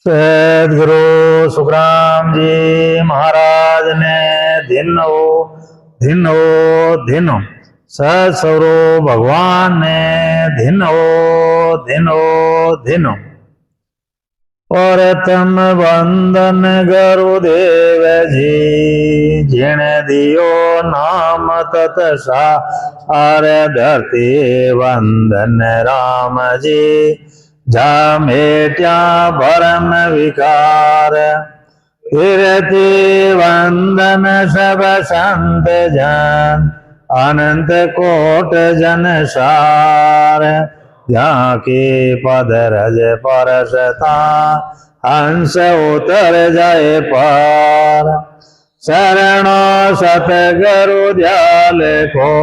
सदगुरु सुखराम जी महाराज ने धीनो धीनो धीनो सत्सुरु भगवान ने धीनो धीनो धीनो प्रथम वंदन गुरुदेव जी जिने दियो नाम तत्सार धरती वंदन राम जी जा मेट्या भरम विकार कीर्ति वंदन सब संत जन अनंत कोट जन सार जहाँ के पद रज परसता हंस उतर जाए पार शरणो सतगुरु दयाल को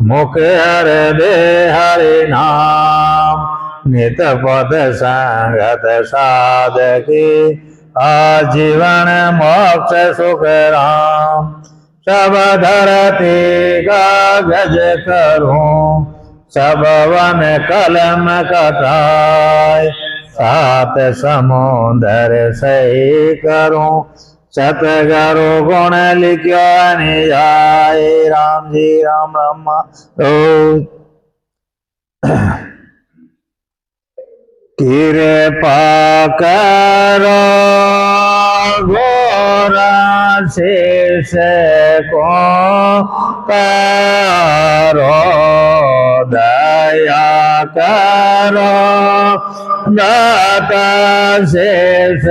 मुख हर दे हरि नाम नित पद संगत साधकी आजीवन मोक्ष सुख राम सब धरती का गज करूं सब वन कलम कटाय सात समुंदर सही करूं सतगुरु गुण लिख्यो निजाय राम जी राम राम कृपा करो घोरा शेष को करो दया करो दाता शेष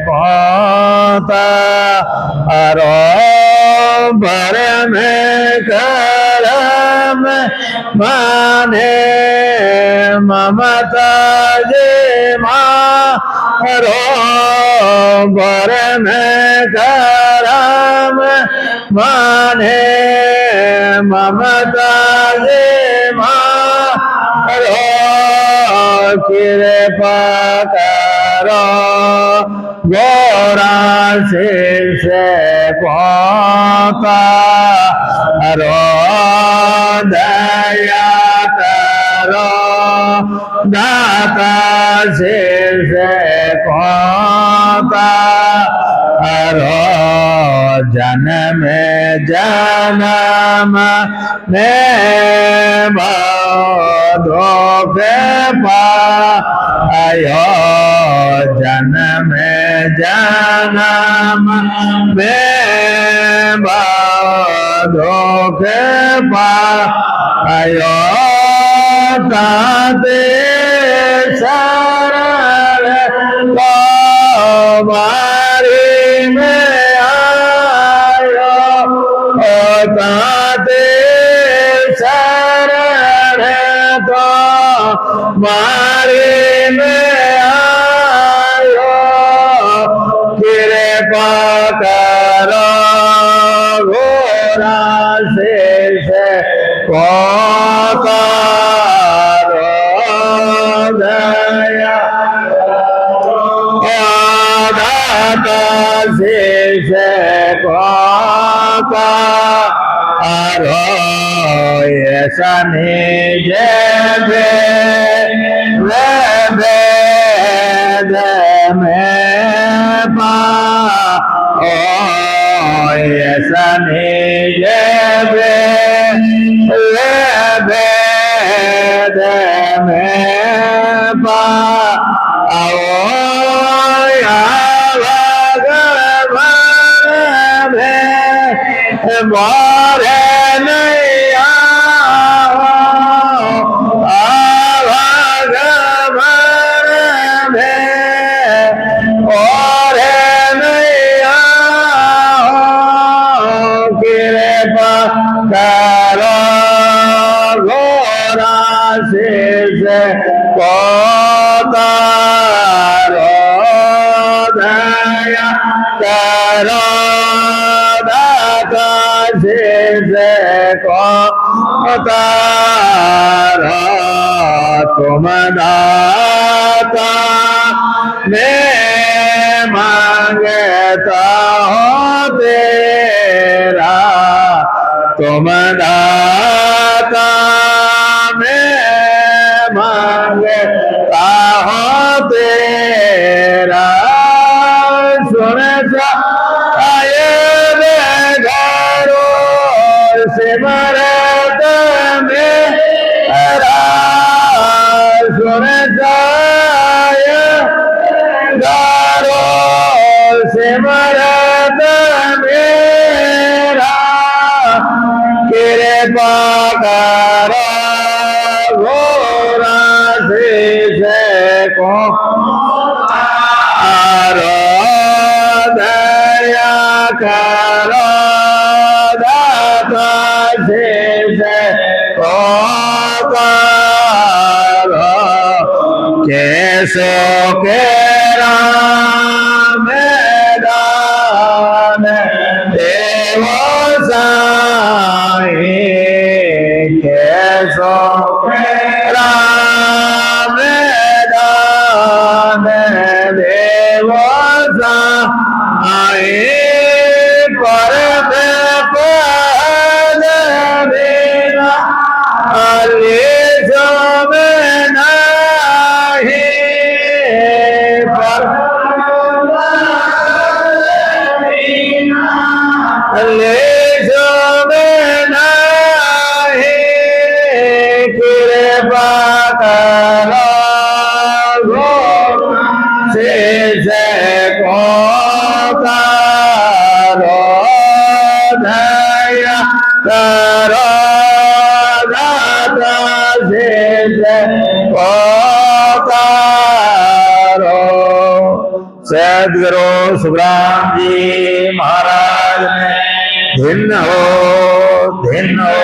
को करो भर में करम माने ममता जे मारो भर में करम माने ममता जे मारो कृपा करो गोरा शेष पोता रो दया करो दाता शेष पोता रो जन्म जन्म में दुख पायो जन्म जन्म में दुख पायो ताते शरण तुम्हारी में आयो ताते शरण तुम्हारी में आयो कृपा करो घोरा शेष को करो दया दाता शेष को करो ऐसा निज वेद में पाओ ऐसा निज वेद में पाओ मोरे नैया ओरे नैया कृपा करो घोरा शेष को तारो दया करो दाता शेष को तारो तुम दाता मैं मांगता हूँ तेरा तुम दाता मैं मांगता हूँ तेरा करो दाता शेष को करो कैसो के राम दान देवो साई कैसो के राम दान देवो साई पर पद बिना अली जो नहीं पर अली जो नहीं कृपा करो शेष को करो दया करो दाता शेष को करो। सद्गुरु सुखराम जी महाराज ने धन्य हो धन्य हो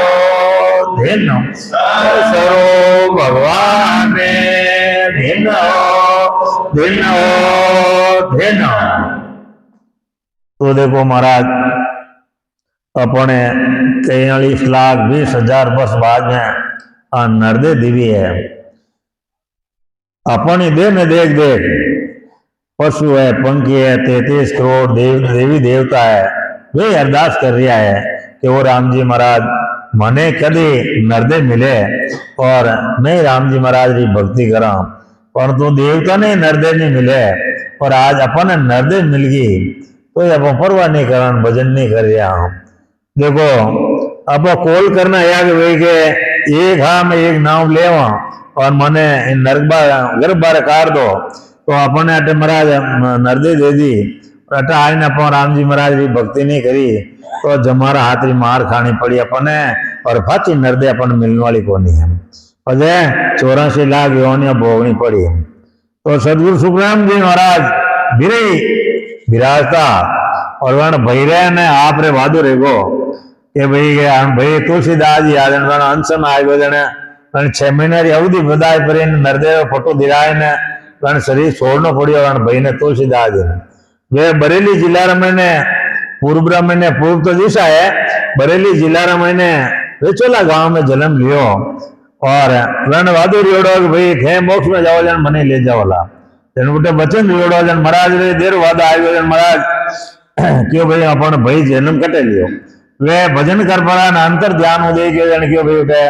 धन्य हो स्वरूप भगवान ने धन्य हो धन्य हो धन्य हो। तो देखो महाराज अपने 43,20,000 वर्ष बाद में आ नरदे देवी है अपनी देह में देख देख पशु है पंखी है 33 करोड़ देवी देवता है वे अरदास कर रहा है कि वो राम जी महाराज मने कदी नरदे मिले और मैं राम जी महाराज की भक्ति करा परंतु देवता ने नरदे नहीं मिले और आज अपन नरदे मिल गई तो अब परवाह नहीं कर भजन नहीं कर रहा हूं। देखो अब कॉल करना है कि भाई के एक हाँ मैं एक नाम लेवा और मने नरक गर्भ बार कार दो तो अपने अटे महाराज नरदे दे दी अटे आईने अपन राम जी महाराज की भक्ति नहीं करी तो जमारा हाथ री मार खानी पड़ी अपने और फाची नरदे अपन मिलने वाली को नहीं है 84 लाख योनियां भोगनी पड़ी। तो सदगुरु सुखराम जी महाराज बिरे विराजता और वन भैरे ने आप रे वादो रेगो के भाई तुलसीदास जी आज अंशन आयो जने 6 महीना री अवधि बधाई पर नरदेव फोटो दिराय ने शरीर छोड़ना पड़ियो भाई ने तुलसीदास जी वे बरेली जिला मैंने पूर्व मैंने पूर्व तो दिशा है बरेली जिला मैंने रेचोला गांव में जन्म लियो और रण वादो रियोड़ो भाई थे मोक्ष में जाओ जन मने ले जाओला तेने बचन रियोड़ो जन महाराज रे देर वादा आयो जन महाराज क्यों भाई अपन भाई जन्म कटे लियो वे भजन कर पड़ा अंतर ध्यान उदय के जन क्यों भाई उठे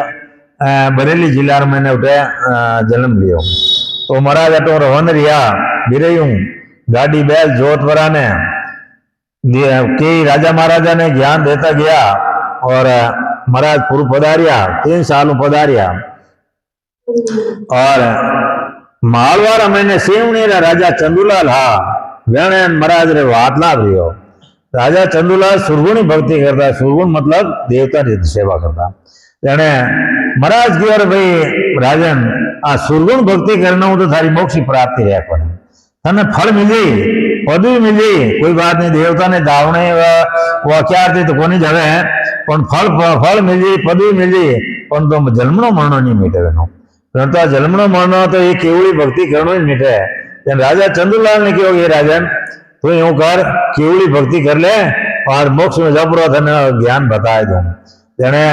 बरेली जिला मैंने उठे जन्म लियो तो महाराज अटो रोहन रिया बिरेयू गाड़ी बैल जोतवरा ने कई राजा महाराजा ने ज्ञान देता गया और महाराज पूर्व पधारिया 3 साल पधारिया और मालवाड़ा मैंने सेवनी राजा चंदूलाल हा वेणे महाराज रे वातला रियो राजा चंदूलाल सुरगुणी भक्ति करता सुरगुण मतलब देवता की सेवा करता वेणे महाराज की और भाई राजन आ सुरगुण भक्ति करना हो तो थारी मोक्ष की प्राप्ति रह पड़े तने फल मिली पदवी मिली कोई बात नहीं देवता ने दावने वो क्या तो कोनी जावे फल मिली पदवी मिली पर तो जन्मनो मरणो नहीं मीटे परंतु आ जन्मनो मरणो तो ये केवड़ी भक्ति करनो ही मीटे राजा चंदूलाल ने कहो ये राजन तू यूं कर केवड़ी भक्ति कर ले और मोक्ष में जबरो थने ज्ञान बताए दूं जने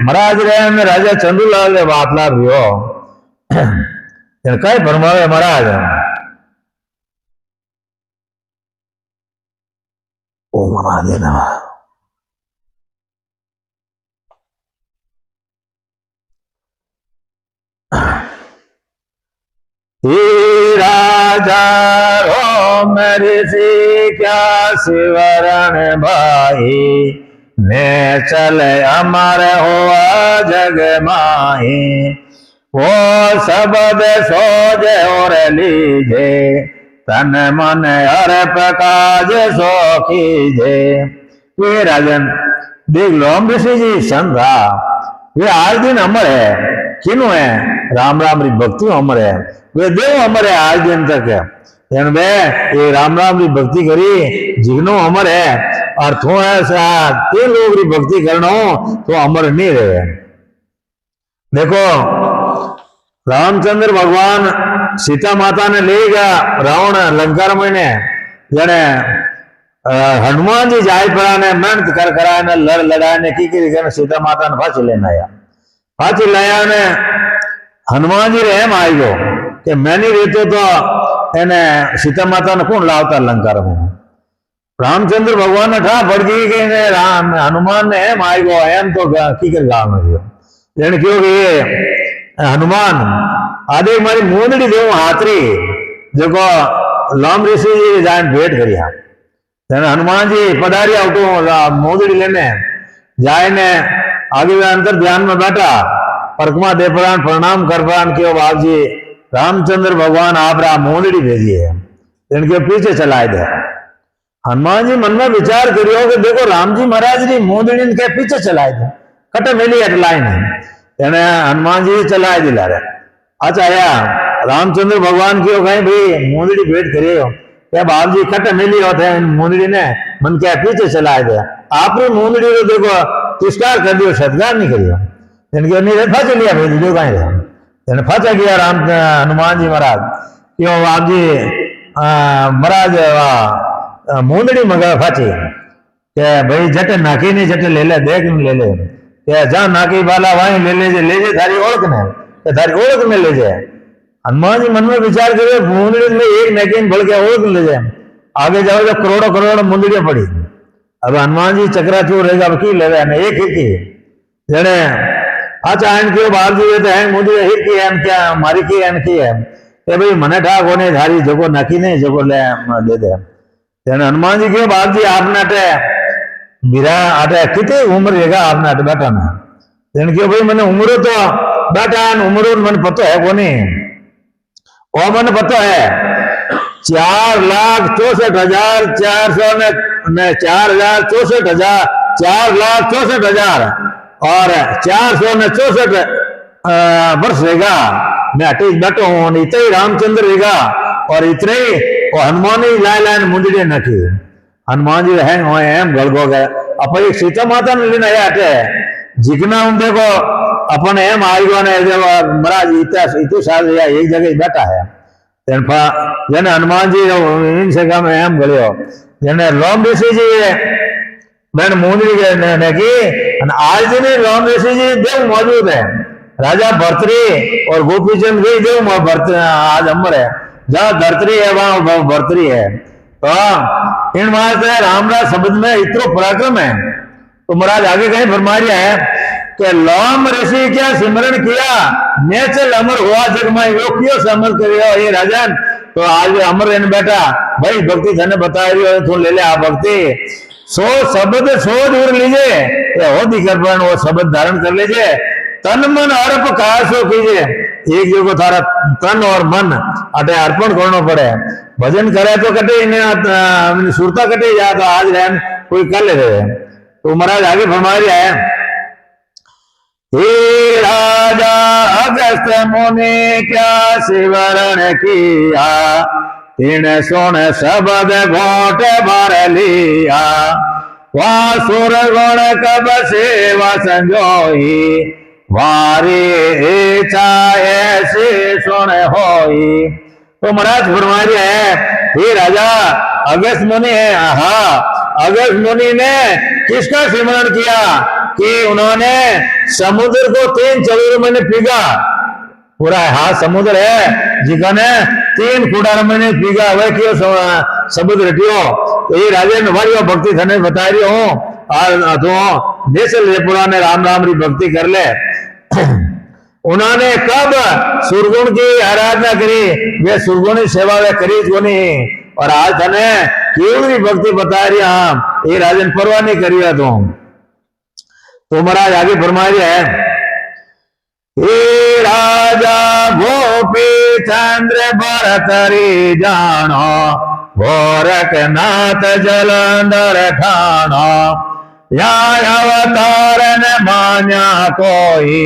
महाराज रे राजा चंदूलाल ने वातला रियो कई फरमावे महाराज ओम महादेव नमः राजा रोम ऋषि क्या शिवरण भाई ने चले अमर हुआ जग माही वो शब्द सोजे और लीजे तन मन अर्प काज सो कीजे। ये राजन देख लो हम ऋषि जी संत था वे आज दिन अमर है किनु है राम राम री भक्ति अमर है वे देव अमर है आज दिन तक है वे ये राम राम री भक्ति करी जिग्नो अमर है और थो ऐसा तीन लोग री भक्ति करना तो अमर नहीं रहे। देखो रामचंद्र भगवान सीता माता ने ले गया रावण लंका में ने जने हनुमान जी जाय पड़ा ने मेहनत कर करा ने लड़ लड़ा ने की सीता माता ने फांसी लेने आया। फांसी लाया ने हनुमान जी रे एम आई गयो कि मैं नहीं रहते तो एने सीता माता ने कौन लावता लंका में। रामचंद्र भगवान ने ठा पड़ गई कि राम हनुमान ने एम आई गयो एम तो की कर गाँव में गयो लेकिन क्यों कि ये हनुमान आदि मारी मूंदड़ी देव हाथरी जो लाम ऋषि जी जान भेंट करिया हनुमान जी पधारिया उठो मूंदड़ी लेने जाए ने आगे अंतर ध्यान में बैठा परकमा दे प्राण प्रणाम कर प्राण क्यों बाप जी रामचंद्र भगवान आप रहा मूंदड़ी भेजी है इनके पीछे चलाए दे। हनुमान जी मन में विचार करियो कि देखो राम जी महाराज जी मूंदड़ी इनके पीछे चलाए थे कटे मिली अटलाई नहीं એને હનુમાનજી ચલાવી દિલા રે अच्छा आया रामचंद्र भगवान की कहीं भाई मूंदड़ी भेंट करियो क्या बाप जी कट मिली होते मूंदड़ी ने मन क्या पीछे चलाए दे आपने मूंदड़ी को देखो तिरस्कार कर दियो सत्कार नहीं करियो इनके नहीं फंस लिया भाई जो कहीं रहे फंसा गया राम हनुमान जी महाराज क्यों बाप जी महाराज मूंदड़ी मगा फाची के भाई जट नाकी नहीं जट ले ले देख ले ले जहाँ नाकी वाला वहीं ले जे थारी ओळख ने थारी ओळख में ले जाए। हनुमान जी मन में विचार करे मुंदड़ी में एक नाकी भड़ के ओळख ले जाए आगे जाओ जो करोड़ों करोड़ मुंदड़ियां पड़ी अब हनुमान जी चक्राचूर रहेगा अब की ले एक हिरकी जने अच्छा इनके बाप जी तो है मुंदड़ी हिरकी है क्या मारी की है कि भाई मने ठाक होने थारी जगो नाकी नहीं जगो ले दे हनुमान जी के बाप जी आपने मेरा आटे कितनी उम्र रहेगा आपने आटे बैठा ना क्यों भाई मैंने उम्र तो बैठा उम्र मन पता है कोनी वो मन पता है 4,64,400 ने 4,64,000 4,64,000 और 464 वर्ष रहेगा मैं अटे बैठो हूँ इतना ही रामचंद्र रहेगा और इतने ही हनुमान ही लाइन मुंदड़ी नखी हनुमान जी है एम गड़गो गए अपन एक सीता माता ने लेना आटे जिकना हम देखो अपन एम आई गो ने महाराज इतने साल एक जगह बैठा है जने हनुमान जी इनसे कम एम गलियो जने लोम ऋषि जी मैंने मूंदड़ी ने की आज दिन लोम ऋषि जी देव मौजूद है राजा भर्तरी और गोपीचंद भी देव आज अमर है जहाँ धरतरी है वहां भर्तरी है तो इन महाराज रामराज शब्द में इतना पराक्रम है तो महाराज आगे कहीं फरमा रहा है कि लोम ऋषि क्या सिमरण किया नेचल अमर हुआ जग में यो क्यों समझ करियो ये राजन तो आज अमर रहने बैठा भाई भक्ति थाने बता रही हो तो ले ले आ भक्ति 100 शब्द 100 दूर लीजिए हो दिक्कत वो शब्द धारण कर लीजिए तन मन अर्प काशो कीजिए एक जगह थारा तन और मन अटे अर्पण करना पड़े भजन करे तो कटे इन्हें सुरता कटे जा तो आज रहन कोई कर ले रहे तो महाराज आगे फरमा रहा है हे राजा अगस्त मुनि क्या सिवरण किया तीन सुन शब्द घोट भर लिया वासुर गुण कब सेवा संजोई वारी इच्छा ऐसे सुन होई तो महाराज फरमा रहे हैं हे राजा अगस्त मुनि है हाँ अगस्त मुनि ने किसका सिमरण किया कि उन्होंने समुद्र को 3 चलूर में पीगा पूरा हाथ समुद्र है जिसने 3 कुड़ार में पीगा वह क्यों समुद्र हटियो तो ये राजा भाई भक्ति थाने बता रही हूँ तो देशल पुराने राम राम री भक्ति कर ले उन्होंने कब सुरगुण की आराधना करी वे सुरगुण की सेवा वे करी को नहीं और आज थाने केवली भक्ति बता रही हाँ ये राजन परवाह नहीं करी तो महाराज आगे फरमा रहे हैं हे राजा गोपी चंद्र भरतरी जानो गोरखनाथ जलंधर ठाणो या अवतार न मान्या कोई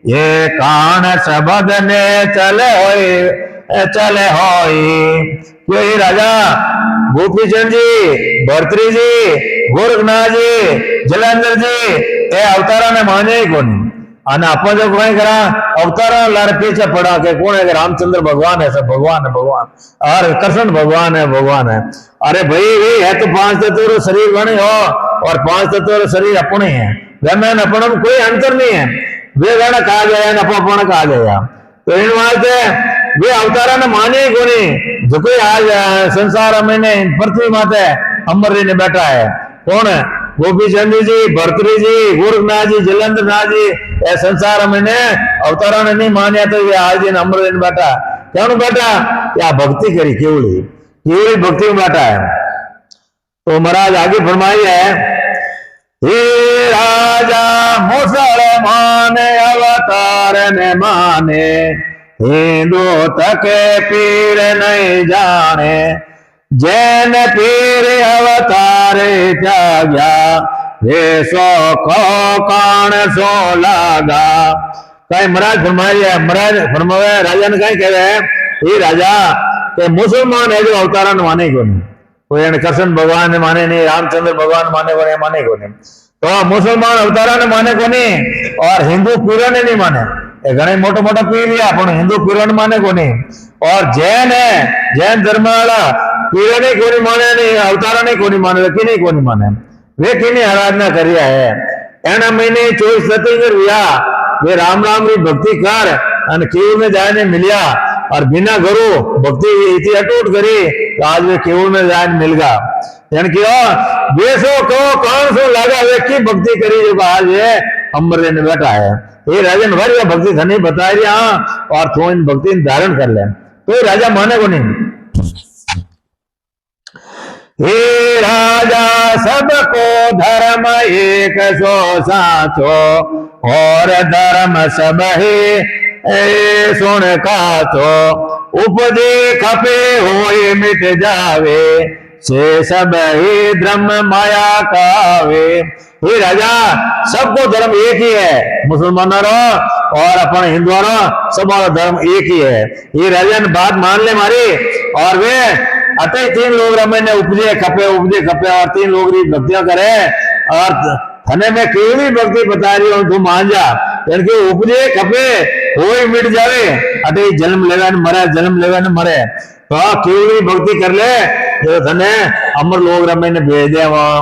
ये कान शब्द ने चले होई कि हे राजा गोपीचंद जी, भर्तृ जी, गोरखनाथ जी, जलंधर जी ए अवतारा ने माने ही कोनी। અને આપણે જો કોઈ કરા અવતારા લાર પીછે પड़ा के कौन है कि रामचंद्र भगवान है, सब भगवान है भगवान, और कृष्ण भगवान है भगवान है। अरे भाई ये है तो पांच तत्व शरीर बने हो और पांच तत्व शरीर अपने हैं, वह अपन में कोई अंतर नहीं है। वे गण कहा गया अपन कहा गया, तो इन वास्ते वे अवतारा ने माने ही कोनी। जो कोई आज संसार में पृथ्वी माते अमर ने बैठा है कौन है? गोपीचंद जी, भर्तृ जी, गोरखनाथ जी, जलंधरनाथ जी ए संसार में अवतारा ने नहीं मान्या तो ये आज अमर दिन बैठा क्या बैठा क्या भक्ति करी केवली केवली भक्ति में बैठा है। तो महाराज आगे फरमाई है, हे राजा मुसलमान अवतार ने माने, हिंदू तक पीर नहीं जाने, जैन पीर अवतार त्याग्या, वे सो को कान सो लागा। कई महाराज फरमाया, महाराज फरमाया राजा ने कहीं कह रहे हैं, ये राजा के मुसलमान है जो अवतारण माने को नहीं, कोई कृष्ण भगवान ने माने नहीं, रामचंद्र भगवान माने को नहीं, तो मुसलमान अवतारा ने माने को नहीं और हिंदू पीरों ने नहीं माने। घने मोटा मोटा पीर लिया पण हिंदू पीरों ने माने को नहीं। और जैन है, जैन धर्म वाला पीरों ने को नहीं माने नहीं, अवतारा ने को नहीं माने, कि नहीं को नहीं माने, वे किनी आराधना करिया है। एना महीने 24 सतंगर हुआ वे राम राम री भक्ति कर અને કેવું में जाने मिलिया और बिना गुरु भक्ति इतनी अटूट करी तो आज वे केवल में जाने मिल गया। यानी कि बेसो को कौन सो लगा वे की भक्ति करी जो आज ये अमर ने बैठा है। ये राजन भर भक्ति धनी बता रही और तो इन भक्ति धारण कर ले तो राजा माने को नहीं। हे राजा सबको धर्म एक सो साचो और धर्म सब ही सुन का तो उपदे खपे होए मिट जावे से सब ही ब्रह्म माया कावे। हे राजा सबको धर्म एक ही है, मुसलमानों और अपन हिंदुओं सबका धर्म एक ही है। ये राजा ने बात मान ले मारी और वे अतः 3 लोग रमे ने उपजे खपे और 3 लोग री भक्तियां करे और थने में केवली भक्ति बता रही हूं तू मान जा। यानी उपजे खपे होई मिट जावे अटे जन्म लेगा ने मरे, जन्म लेगा ने मरे, तो केवली भक्ति कर ले तो थने अमर लोग रमे ने भेज दे वहां।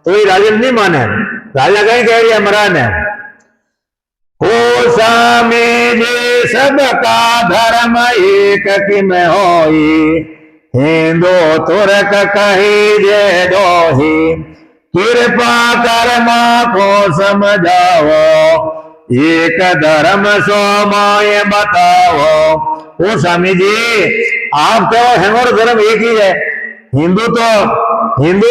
तो ये राजा नहीं माने। राजा कहीं कह रही है महाराज ने, हो स्वामी जी सबका धर्म एक कि में होई, हिंदू तुरक कही जे दोही, कृपा कर्मा को समझाओ, एक धर्म सो माये बताओ। ओ स्वामी जी आप तो हमारा धर्म एक ही है, हिंदू तो हिंदू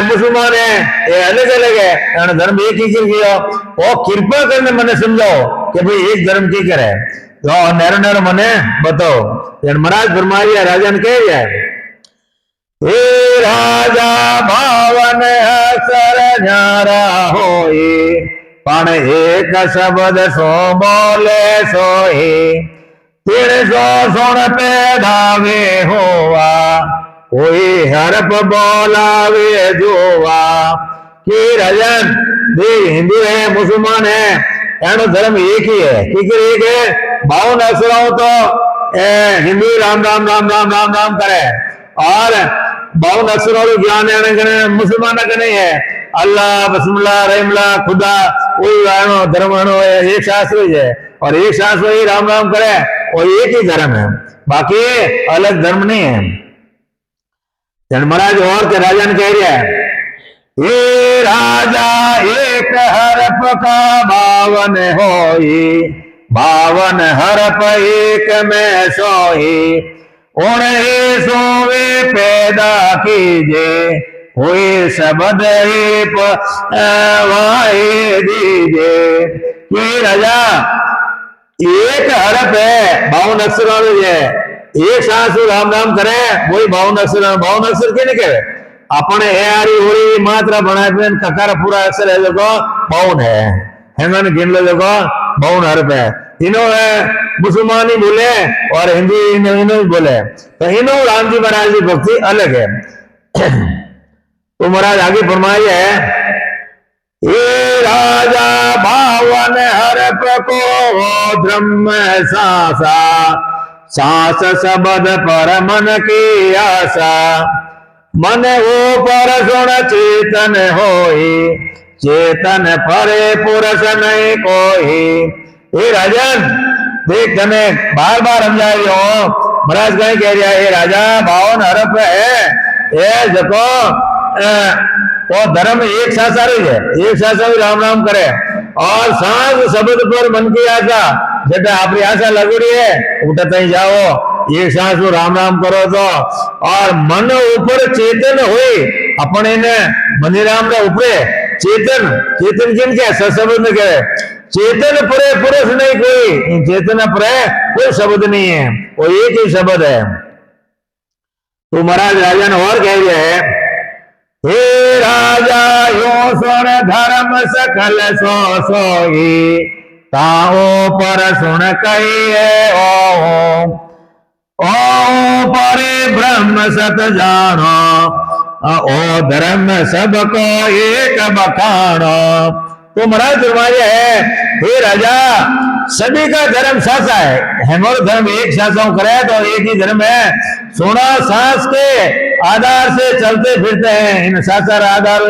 मुसलमान है ये अलग अलग है, धर्म एक ही कर गया। वो कृपा करने मने समझाओ कि भाई एक धर्म की करे तो नैरो नैरो मने बताओ। महाराज फरमाया राजा ने कह रहा है, हे राजा भावन सर न्यारा होई, पण एक शब्द सो बोले सोही, 300 सुन पे धावे होवा, कोई हरप बोलावे जोवा। कि राजन दे हिंदू है मुसलमान है एनो धर्म एक ही है, ठीक है एक है। 52 अक्षरों तो हिंदू राम राम राम राम राम राम करे और 52 अक्षरों को ज्ञान है मुसलमान का नहीं है। अल्लाह बसमिल्लाह रहमल्लाह खुदा वही धर्म एक शास्त्र है और एक शास्त्र ही राम राम करे और एक ही धर्म है, बाकी अलग धर्म नहीं है। महाराज और के राजा ने कह रहा है, ये राजा एक हरप का 52 होई, 52 हरप एक में सोई, उन्हें सोवे पैदा कीजे, हुई शब्द ही वाहे दीजे। कि राजा एक हरप है 52 अक्षर वाले है, एक सांस राम राम करे वही 52 अक्षर के नहीं कहे अपने ए आरी होरी मात्रा बनाए ककार पूरा अक्षर है देखो 52 है हेमन गिन लो देखो 52 हरप है। इनो मुसलमान ही बोले और हिंदू इनो ही बोले, तो इनो राम जी महाराज की भक्ति अलग है। तो महाराज आगे फरमाई है, ये राजा भावन हर प्रको ब्रह्म सासा, सास शब्द पर मन की आशा, मन ऊपर सुन चेतन होई, चेतन परे पुरुष नहीं कोई। ये राजन देख तने बार बार समझा रही हो, महाराज कहीं कह रहा है ये राजा भावन हरप है, ये देखो वो धर्म एक सासा रही है, एक सासा भी राम राम करे और सांस शब्द पर मन की आशा, जब आपकी आशा लगड़ी है उठते ही जाओ, एक सांस को राम राम करो तो, और मन ऊपर चेतन हुई अपने ने मनी राम का ऊपरे चेतन, चेतन किन क्या सशब्द कहे, चेतन परे पुरुष नहीं कोई, चेतन परे कोई शब्द नहीं है, वो एक ही शब्द है। तो महाराज राजा ने और कह दिया है, हे राजा यो सुन धर्म सकल सो सोई, ताओ पर सुन कहिए ओ परे ब्रह्म सत जानो, ओ धर्म सबको एक बखानो। तो महाराज फरमाया है, हे राजा सभी का धर्म सासा है, हमारा धर्म एक सासा करे तो एक ही धर्म है, सोना सांस के आधार से चलते फिरते हैं, इन सासा आधार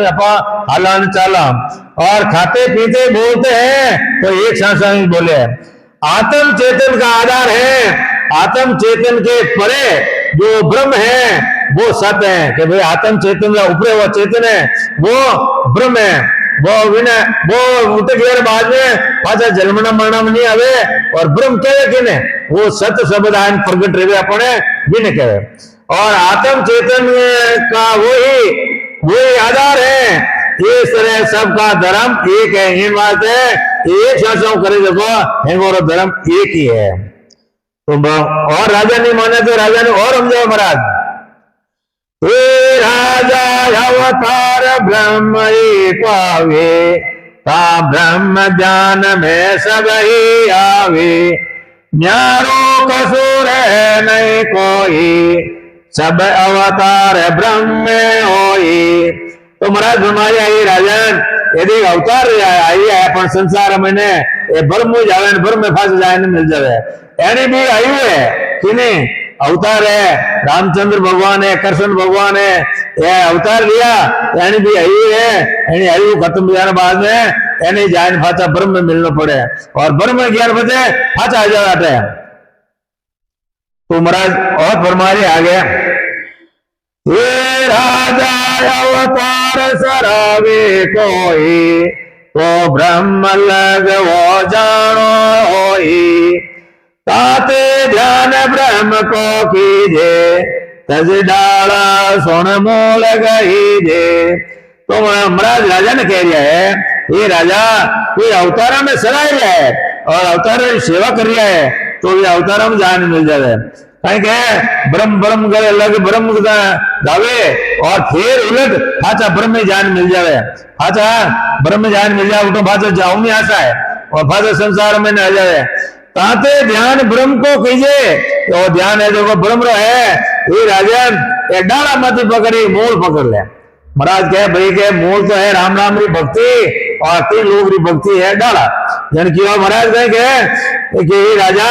हलन चाला और खाते पीते बोलते हैं तो एक सांसा ही बोले। आत्म चेतन का आधार है, आत्म चेतन के परे जो ब्रह्म है वो सत्य है, कि भाई आत्म चेतन का ऊपरे वो चेतन है वो ब्रह्म है, वो विनय वो उठ गया बाद में पाचा जन्मना मरना में नहीं आवे, और ब्रह्म कहे कि ने वो सत्य शब्द आयन प्रगट रहे अपने विनय कहे, और आत्म चेतन का वही आधार है। इस तरह सबका धर्म एक है, इन बात है एक शासन करे देखो हमारा धर्म एक ही है। तो और राजा नहीं माने तो राजा ने और समझाओ महाराज, हे राजा अवतार ब्रह्म एक आवे, ता ब्रह्म ज्ञान में सब ही आवे, न्यारो कसूर है नहीं कोई, सब अवतार ब्रह्म में होई। तो महाराज फरमाया ये राजन यदि अवतार आई है अपन संसार में ने ये ब्रह्म जावे ब्रह्म में फंस जाए ने मिल जावे, यानी भी आई है कि नहीं अवतार है, रामचंद्र भगवान है, कृष्ण भगवान है, ये अवतार लिया यानी भी आई है, यानी आई खत्म जाने बाद में यानी जान फाचा ब्रह्म में मिलना पड़े, और ब्रह्म ज्ञान बचे फाचा आ जाता है। तो महाराज और फरमारे आ गया, ये राजा अवतार सरावे कोई, तो ब्रह्म लग वो जानो होई, ताते ध्यान ब्रह्म को कीजे, तज डाला सुन मूल गई जे। तो महाराज राजा ने कह दिया है, ये राजा कोई अवतार में सराय रहा है और अवतार की सेवा कर रहा है, तो ये अवतार में जान मिल जाए, कहीं के ब्रह्म ब्रह्म करे अलग ब्रह्म गावे और फिर उलट फाचा ब्रह्म में जान मिल जाए, फाचा ब्रह्म में जान मिल जाए तो फाचा जाऊं में आशा है और फाचा संसार में न जाए, ताते ध्यान ब्रह्म को कीजिए, तो ध्यान है देखो ब्रह्म है, ये राजन ये डाला मत पकड़ी मूल पकड़ ले। महाराज कहे भाई के मूल तो है राम राम री भक्ति और तीन लोग री भक्ति है डाला, जन की महाराज कहे कि राजा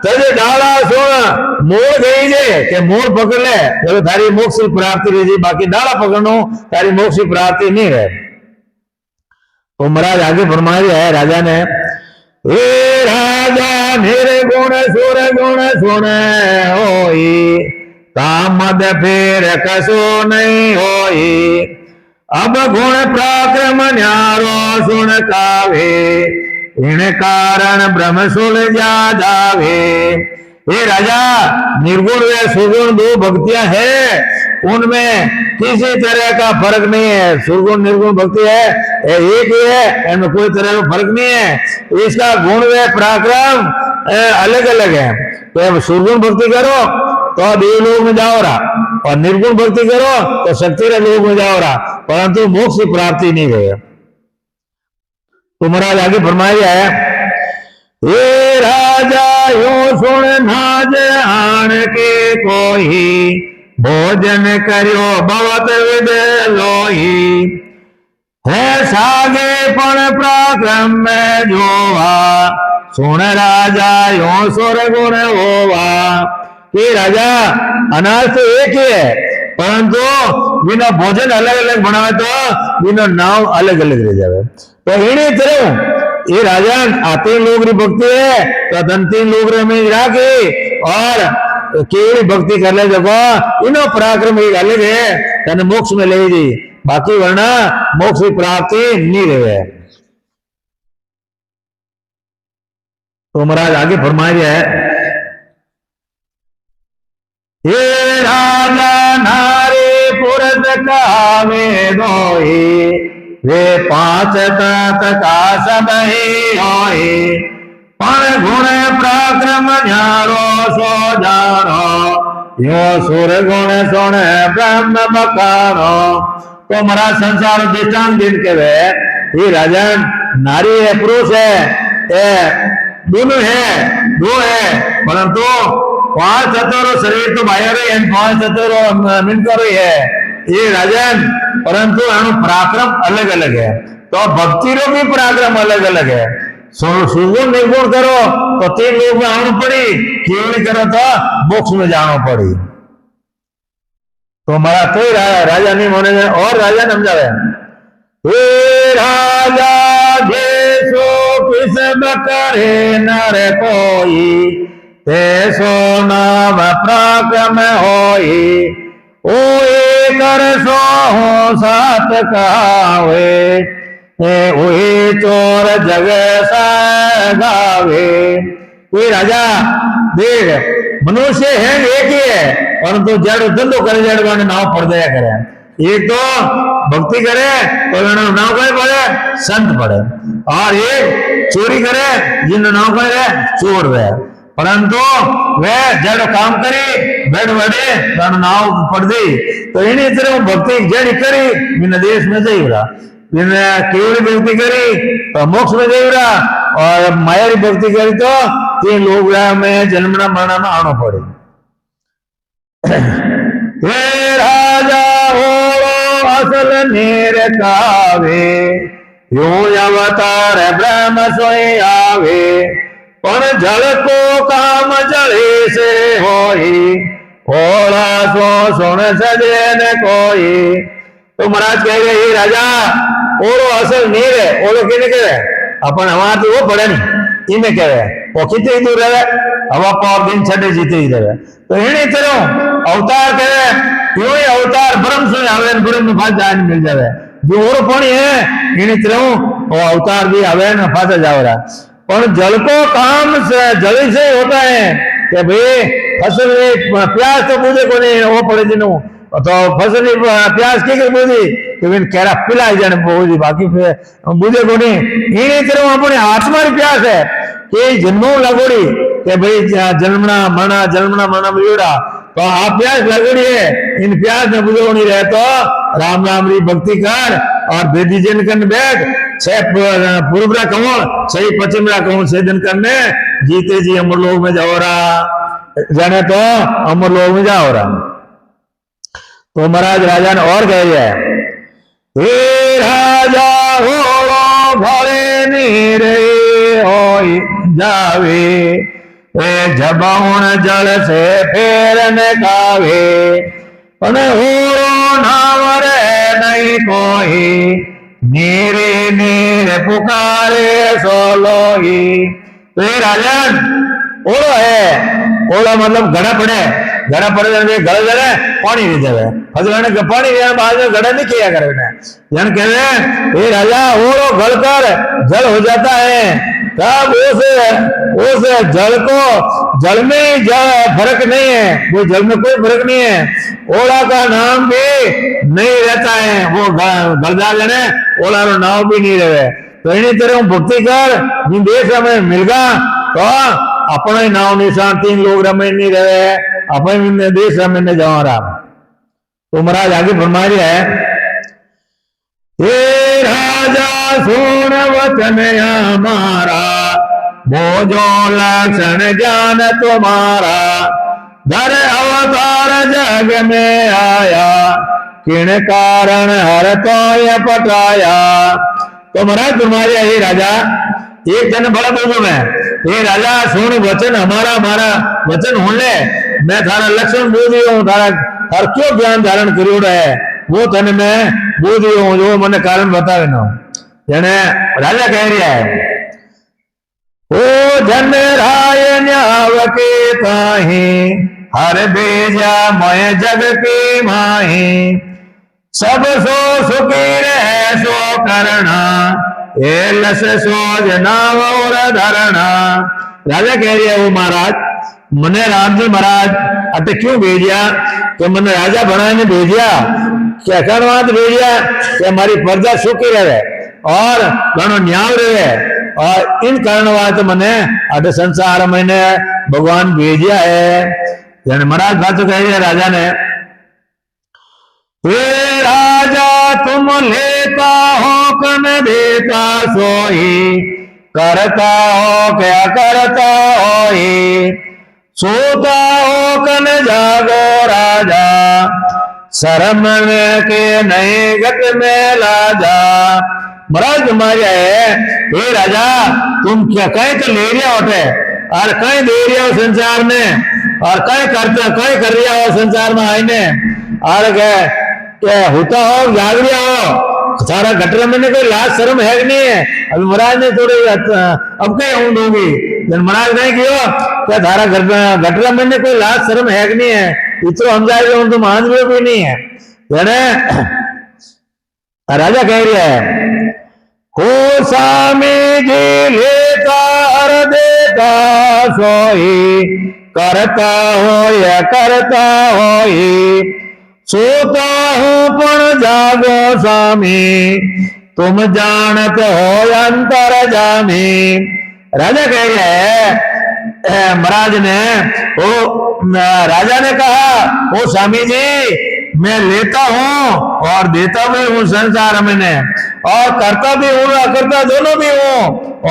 तजे डाला सुन मूल गई जे के मूल पकड़ ले तो थारी मोक्ष की प्राप्ति रही जी, बाकी डाला पकड़नो तारी मोक्ष की प्राप्ति नहीं रहे। तो महाराज आगे फरमाया है राजा ने, हे राजा मेरे गुण सुन होई, कामद फिर कसो नहीं होई, अब गुण पराक्रम न्यारो सुन कावे, इन कारण ब्रह्म सुलझा जावे। ये राजा निर्गुण व सुगुण दो भक्तियां हैं, उनमें किसी तरह का फर्क नहीं है, सुगुण निर्गुण भक्ति है एक ही है, इनमें कोई तरह का फर्क नहीं है, इसका गुण व पराक्रम अलग अलग है। तो सुगुण भक्ति करो तो देवलोक में जाओ रहा, और निर्गुण भक्ति करो तो शक्ति लोक में जाओ रहा, परंतु मोक्ष की प्राप्ति नहीं है। तो महाराज आगे फरमाया है, हे राजा यो सुन नाज आण के कोई भोजन करियो भवत विद लोही है सागे पण पराक्रम में जोवा सुन राजा यो सुर गुण होवा। ये राजा अनाज तो एक ही है परंतु बिना भोजन अलग अलग बनावे तो बिना नाव अलग अलग रह जावे। तो इन्हीं तरह ये राजा तीन लोग री भक्ति है तो धन तीन लोग में राखी और केवली भक्ति कर ले जगो इनो पराक्रम एक अलग है तने मोक्ष में ले जी बाकी वरना मोक्ष की प्राप्ति नहीं रहे। तो महाराज आगे फरमाया है ये राजा नारी पुरुष कावे दोई वे पांच तत् का सब ही होई पण गुण पराक्रम न्यारो सो जानो यो सुर गुण सुन ब्रह्म बखानो। तो महाराज संसार दृष्टांत दिन के वे ये राजा नारी है पुरुष है दोनों है दो है परंतु पांच तत्वों शरीर तो बाहर है पांच तत्वों मिलकर है ये राजन परंतु पराक्रम अलग अलग है। तो भक्ति रो भी पराक्रम अलग अलग है। सुगुण निर्गुण करो तो तीन लोग में आना पड़ी केवल करो तो मोक्ष में जाना पड़ी। तो हमारा तो राजा नहीं होने और राजा समझावे हे राजा जैसो किस करे नर कोई तेसो नाम पराक्रम होई ओ कर सो हो सात कावे वही चोर जग गावे। कोई राजा देख मनुष्य है एक ही है परंतु जड़ धंधो करे जड़ वाले नाव पड़ जाया करे। एक तो भक्ति करे तो नाव करे पड़े संत पड़े और एक चोरी करे जिन नाव करे चोर रहे परंतु वे जड़ काम करी बैठ बैठे तो नाव पड़ गई। तो इन्हीं तरह भक्ति जड़ करी बिना देश में जाई रहा केवली भक्ति करी तो मोक्ष में जाई रहा और मायारी भक्ति करी तो तीन लोग में जन्मना मरना में आना पड़े। हे राजा हो असल नीर कावे यो अवतार ब्रह्म सोई आवे पर जल को काम जले से होई ओला सो सुन सजे न कोई। तो महाराज कह रहे हे राजा ओरो असल नीर है ओलो किने कहे अपन हमारे तो वो पड़े नहीं इन्हें कहे वो कितने दूर रहे हवा पाव दिन छठे जीते ही रहे। तो इन्हीं तरह अवतार कहे क्यों अवतार ब्रह्म से आवे ब्रह्म में फांस जाने मिल जावे जो और पानी है इन्हीं तरह वो अवतार भी आवे न फांसा जावरा। पर जल को काम से जल से होता है कि भाई फसल प्यास तो बुझे को नहीं वो पड़े जिनो तो फसल प्यास की बुझी कि बिन केरा पिलाई जाने बुझी बाकी बुझे को नहीं। इन्हीं तरह अपने आत्मा की प्यास है कि जन्मों लगोड़ी कि भाई जन्मना मरना मिला तो आप प्यास लगोड़ी है इन प्यास में बुझे नहीं रहे तो राम राम री भक्ति कर और बेदी जन कर बैठ पूर्वरा कहूं सही पश्चिमरा कहूं से दिन करने जीते जी अमर लोग में जाओ रहा जाने तो अमर लोग में जाओ रहा। तो महाराज राजा ने और कह दिया हे राजा हो भरे नीरे हो जावे जबाउन जल से फेर न कावे पण हो नाम रे नहीं कोई नीरे नीर पुकारे सोलोही। तो ये राजन ओलो है ओलो मतलब घड़ा पड़े गड़ जड़े पानी नहीं देवे हजराने पानी बाद में गड़ा नहीं किया करे जन कह ये राजा ओलो गल कर जल हो जाता है तब उस जल को जल में फर्क नहीं है वो जल में कोई फर्क नहीं है ओला का नाम भी नहीं रहता है वो गलजा लेने ओला रो नाम भी नहीं रहे। तो इन्हीं तरह भक्ति कर जिन देश में मिलगा तो अपने नाव निशान तीन लोग रमे नहीं रहे अपने देश रमे ने जाओ राम। तो महाराज आगे फरमा रहे है हे राजा सुन वचन हमारा बोझो लक्षण ज्ञान तुम्हारा, धर अवतार जग में आया, किण कारण हर तो ये पटाया। तो महाराज तुम्हारे हे राजा, एक जन बड़ा बोलो मैं, हे राजा सुन वचन हमारा, हमारा वचन होने ले, मैं थारा लक्षण बोधियो हूँ, थारा हर क्यों ज्ञान धारण करियो है वो तने मैं बोधियो हूँ, जो मैंने कारण बतावे ना। जने राजा कह रहा है, ओ जन राय न्याव के ताही, हर बेजा मय जग के माही, सब सो सुखी रहे सो करना, ए लस सो जना और धरना। राजा कह रही है, वो महाराज मने राम जी महाराज अटे क्यों भेजिया, कि मैंने राजा बनाने भेजिया, क्या करवात भेजिया कि हमारी प्रजा सुखी रहे और घणो न्याय रहे, और इन कारणवाद मैंने अटे संसार मैंने भगवान भेजिया है। महाराज बात तो कह रही है राजा ने, हे राजा तुम लेता हो कन देता सोई, करता हो क्या करता हो, सोता हो कन जागो राजा, शर्म के नए गत में लाजा। महाराज तुम्हारे है, हे राजा तुम क्या कहीं तो ले रहा होते और कहीं दे रहा हो संसार में, और कहीं करता कहीं कर रहा हो संसार में आईने, और क्या होता हो जाग रहा हो, सारा गटर में कोई लाज शर्म है कि नहीं है। अभी महाराज ने थोड़ी अब कहीं हूं दूंगी, महाराज नहीं किया क्या थारा गटर में कोई लाज शर्म है कि नहीं है, इतो हम जाए तो मान भी नहीं है। राजा कह रहा है, हो स्वामी जी लेता हर देता सोई, करता हो या करता हो, सोता हूं पण जागो स्वामी, तुम जानत हो अंतर जामी। राजा कह रहा है, महाराज ने वो राजा ने कहा, ओ स्वामी जी मैं लेता हूं और देता भी हूं संसार में, और करता भी हूं अकर्ता दोनों भी हूं,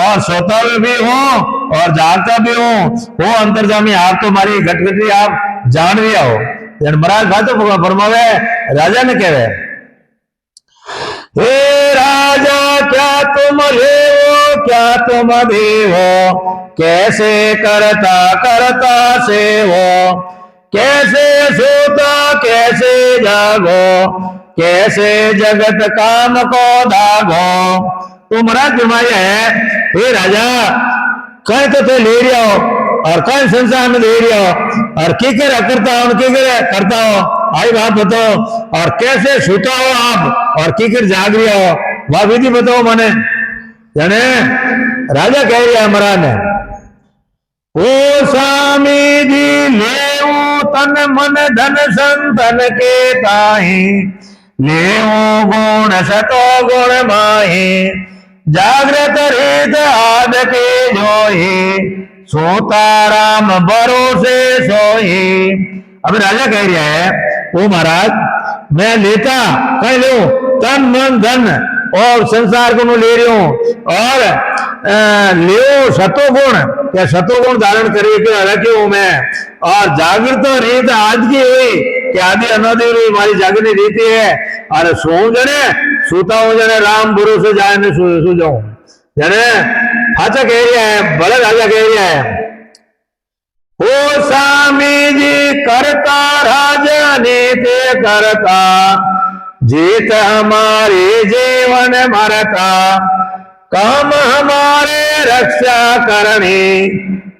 और सोता भी हूं और जागता भी हूं, वो अंतर्जामी आप तो हमारी घटघटी आप जान लिया हो। महाराज बात तो फरमावे, राजा ने कहे, हे राजा क्या तुम लेवो क्या तुम देवो, कैसे करता करता से हो, कैसे सोता कैसे जागो, कैसे जगत काम को धागो। तो महाराज फरमाया है, हे राजा कहीं तो थे ले रहा हो और कहीं संसार में दे रहा हो, और की कर करता हो की कर करता हो, आई बात बताओ, और कैसे सोता हो आप और की कर जाग रहा हो, वह विधि बताओ मने। जाने राजा कह रहा है महाराज ने, ओ स्वामी जी लेऊ तन मन धन संतन के ताही, लेऊ गुण सतो गुण माही, जागृत रीत आद के जोही, सोता राम भरोसे सोही। अब राजा कह रहा है, ओ महाराज मैं लेता कह लो तन मन धन और संसार को ले रही हूं, और ले सतोगुण या सतोगुण धारण करिए रखे हूं मैं, और जागृत रीत आज की हुई कि आदि अनादि हमारी जागृति रीति है, और सो जने सोता हूं जने राम भरोसे जाए ने सो जाऊं जने। अच्छा कह रहा है, बड़ा राजा कह रहा है, ओ स्वामी जी करता राजा नीति करता, जीत हमारे जीवन मरता, काम हमारे रक्षा करनी,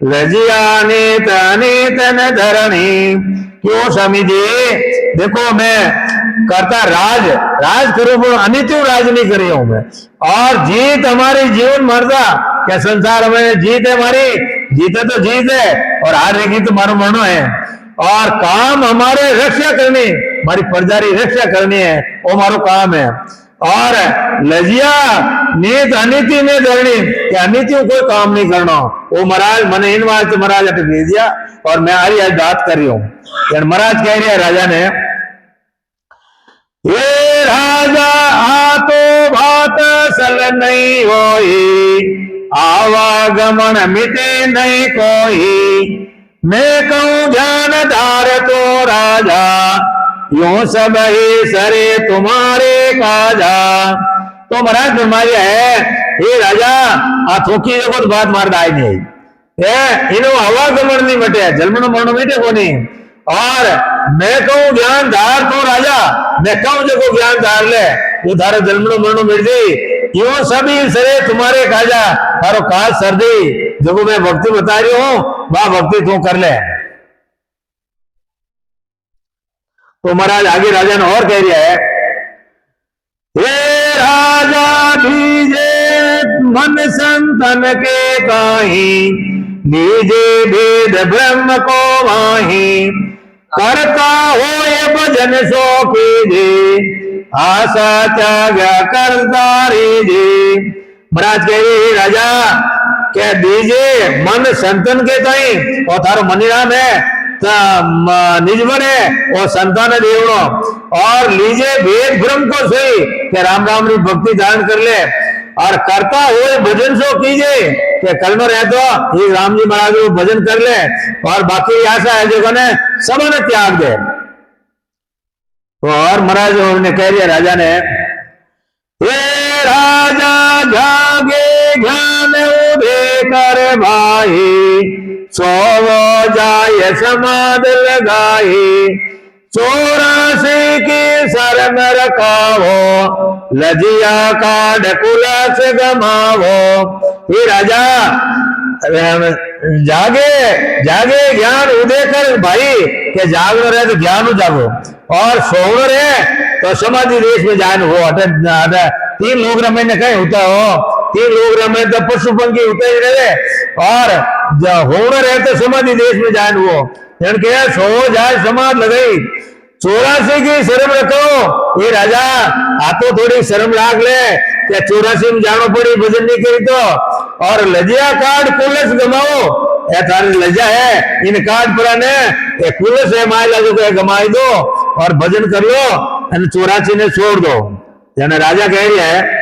लजिया नीत अनीत न धरणी। क्यों स्वामी जी देखो मैं करता राज करूं, अनित्य राज नहीं कर रहा हूं मैं, और जीत हमारी जीवन मरता, क्या संसार में जीत है हमारी, जीते तो जीत है और हारेगी तो मारो मरना है, और काम हमारे रक्षा करनी, हमारी प्रजा की रक्षा करनी है वो हमारो काम है, और लजिया नीत अनिति में धरनी, कि अनितियों कोई काम नहीं करना। वो महाराज मैंने इन बात महाराज अटे भेज दिया और मैं आज आज बात कर रही हूं। महाराज कह रहे हैं राजा ने, ये राजा आ तो बात सल नहीं होई, आवागमन मिटे नहीं कोई। मैं कहूँ ध्यान धार तो राजा, यूं सब ही सरे तुम्हारे काजा। तो महाराज फरमाया है, हे राजा आ थोकी जगत बात मार दाई नहीं है, इनो आवागमन नहीं मटे, जन्मनो मरणो मिटे को नहीं। और मैं कहूँ ज्ञान धार तो राजा, मैं कहूँ जो ज्ञान धार ले वो थारे जन्मनो मरणो मिट जाई। यूं सभी सरे तुम्हारे काजा, थारो काज सर्दी जो मैं भक्ति बता रही हूँ वह भक्ति तू कर ले। तो महाराज आगे राजा ने और कह रहा है, हे राजा बीजे मन संतन के काहीं, लीजे भेद ब्रह्म को वाही। करता हो ये भजन सो कीजे, आशा त्याग करता रीजे। महाराज कह रहे राजा कह दीजिए मन संतन के ताई, और थारो मनीराम है निजवर है और संतान देवड़ो। और लीजे भेद ब्रह्म को सोई के राम राम री भक्ति धारण कर ले। और करता हुए भजन सो कीजिए कि कल में रह तो ये राम जी महाराज भजन कर ले, और बाकी आशा है जो ने सब ने त्याग दे। तो और महाराज ने कह दिया राजा ने, हे राजा जागे ज्ञान उदे कर भाई, सोवो जाय समाध लगाई। 84 की शरण रखावो, लजिया काढ़ कुलस गमावो। ये राजा जागे जागे ज्ञान उदय कर भाई, के जागो रहे तो ज्ञान हो जागो, और सोवो रहे तो समाधि देश में जान हो। अटे 3 लोग रमे ने कहीं होता हो, 3 लोग रमे तो पशु पंखी होते ही रहे, और होना रहे तो समाधि देश में जान हो। सो जाए समाध लगाई, 84 की शर्म रखो। ये राजा आ तो थोड़ी शर्म लाग ले कि 84 में जानो पड़ी भजन नहीं करी तो। और लजिया कार्ड कुलस गमाओ, ए थारी लजा है इन कार्ड पर ने कुलस है मायला जो कहे गमाई दो और भजन कर लो, 84 ने छोड़ दो। यानी राजा कह रही है,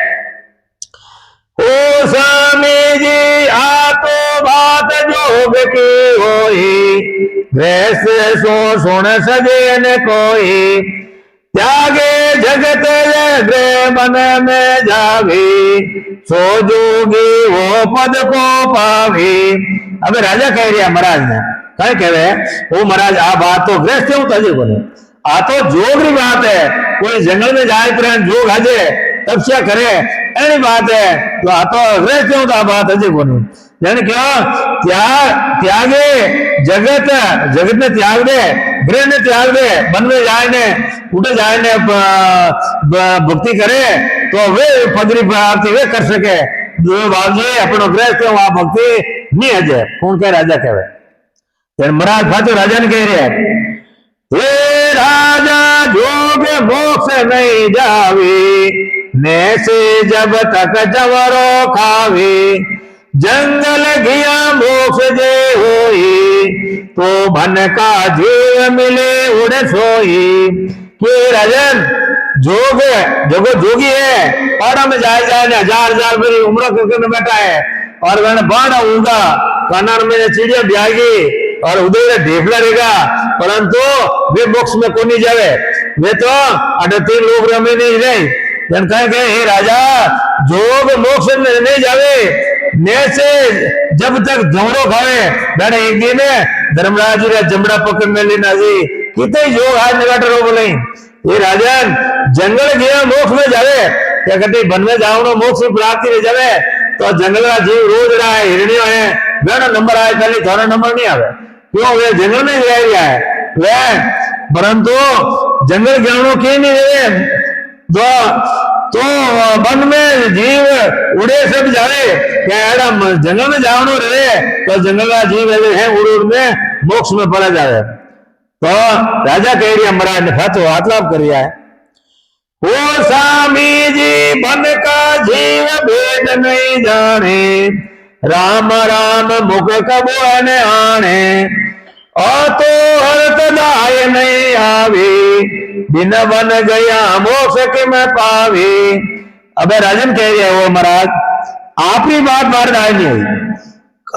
ओ स्वामी जी आ तो बात जोग की होई, वैसे सो सुन सजे न कोई। त्यागे जगत ग्रह मन में जावी, सो जोगी वो पद को पावी। अब राजा कह रहा महाराज ने कहे कहे ओ महाराज आ बात तो गृहस्थ हूं तजे को आ तो जोग री बात है। कोई जंगल में जाए पर जोग हाजे तपस्या करे एनी बात है, तो आ तो गृहस्थ हूं तो बात हजे को यानी क्या त्यागे जगत जगत ने त्याग दे, गृह ने त्याग दे, वन में जाए ने उठे जाए ने भक्ति करे तो वे पदरी प्राप्ति वे कर सके। जो बाबू अपनो गृह वहां भक्ति नहीं है। कौन कह राजा कहे महाराज फाचो राजा ने कह रहे हैं, हे राजा जोग मोक्ष नहीं जावी, ने से जब तक जवरो खावी। जंगल गया मोक्ष जे होई, तो भन का जीव मिले उड़ सोई। के राजन जोग जगो जोगी है, पहाड़ा में जाए जाए ने 1000 मेरी उम्र करके बैठा है, और मैंने बाढ़ आऊंगा कानार में चिड़िया ब्यागी और उधर ढेफला रहेगा, परंतु वे मोक्ष में को नहीं जावे। वे तो 38 लोग रमे नहीं रहे। कहे हे राजा जोग मोक्ष में नहीं जावे, ने से जब तक जमड़ो खावे। मैंने एक दिन धर्मराज जी जमड़ा पकड़ में लेना जी कितने योग आज नगाटर बोले, ये राजन जंगल गया मोक्ष में जावे, क्या कहते वन में जाओ मोक्ष में प्राप्ति रह जावे। तो जंगल का जीव रोज रहा है, हिरणियों है, वेड़ा नंबर आए पहले थोड़ा नंबर नहीं आवे, क्यों वे जंगल में रह रहा है वे, परंतु जंगल ज्ञानों के नहीं रहे। तो वन में जीव उड़े सब जावे, क्या जंगल में जावनो रहे तो जंगल का जीव है उड़ उड़ में मोक्ष में पड़ा जावे। तो राजा कह रही महाराज ने फातो हाथलाभ कर है, ओ स्वामी जी बन का जीव भेद नहीं जाने, राम राम मुख कबो ने आने। और तो हरत दाय नहीं आवी, बिन बन गया मोक्ष के मैं पावी। अबे राजन कह रहे हो महाराज आपकी बात मारे आए नहीं हुई।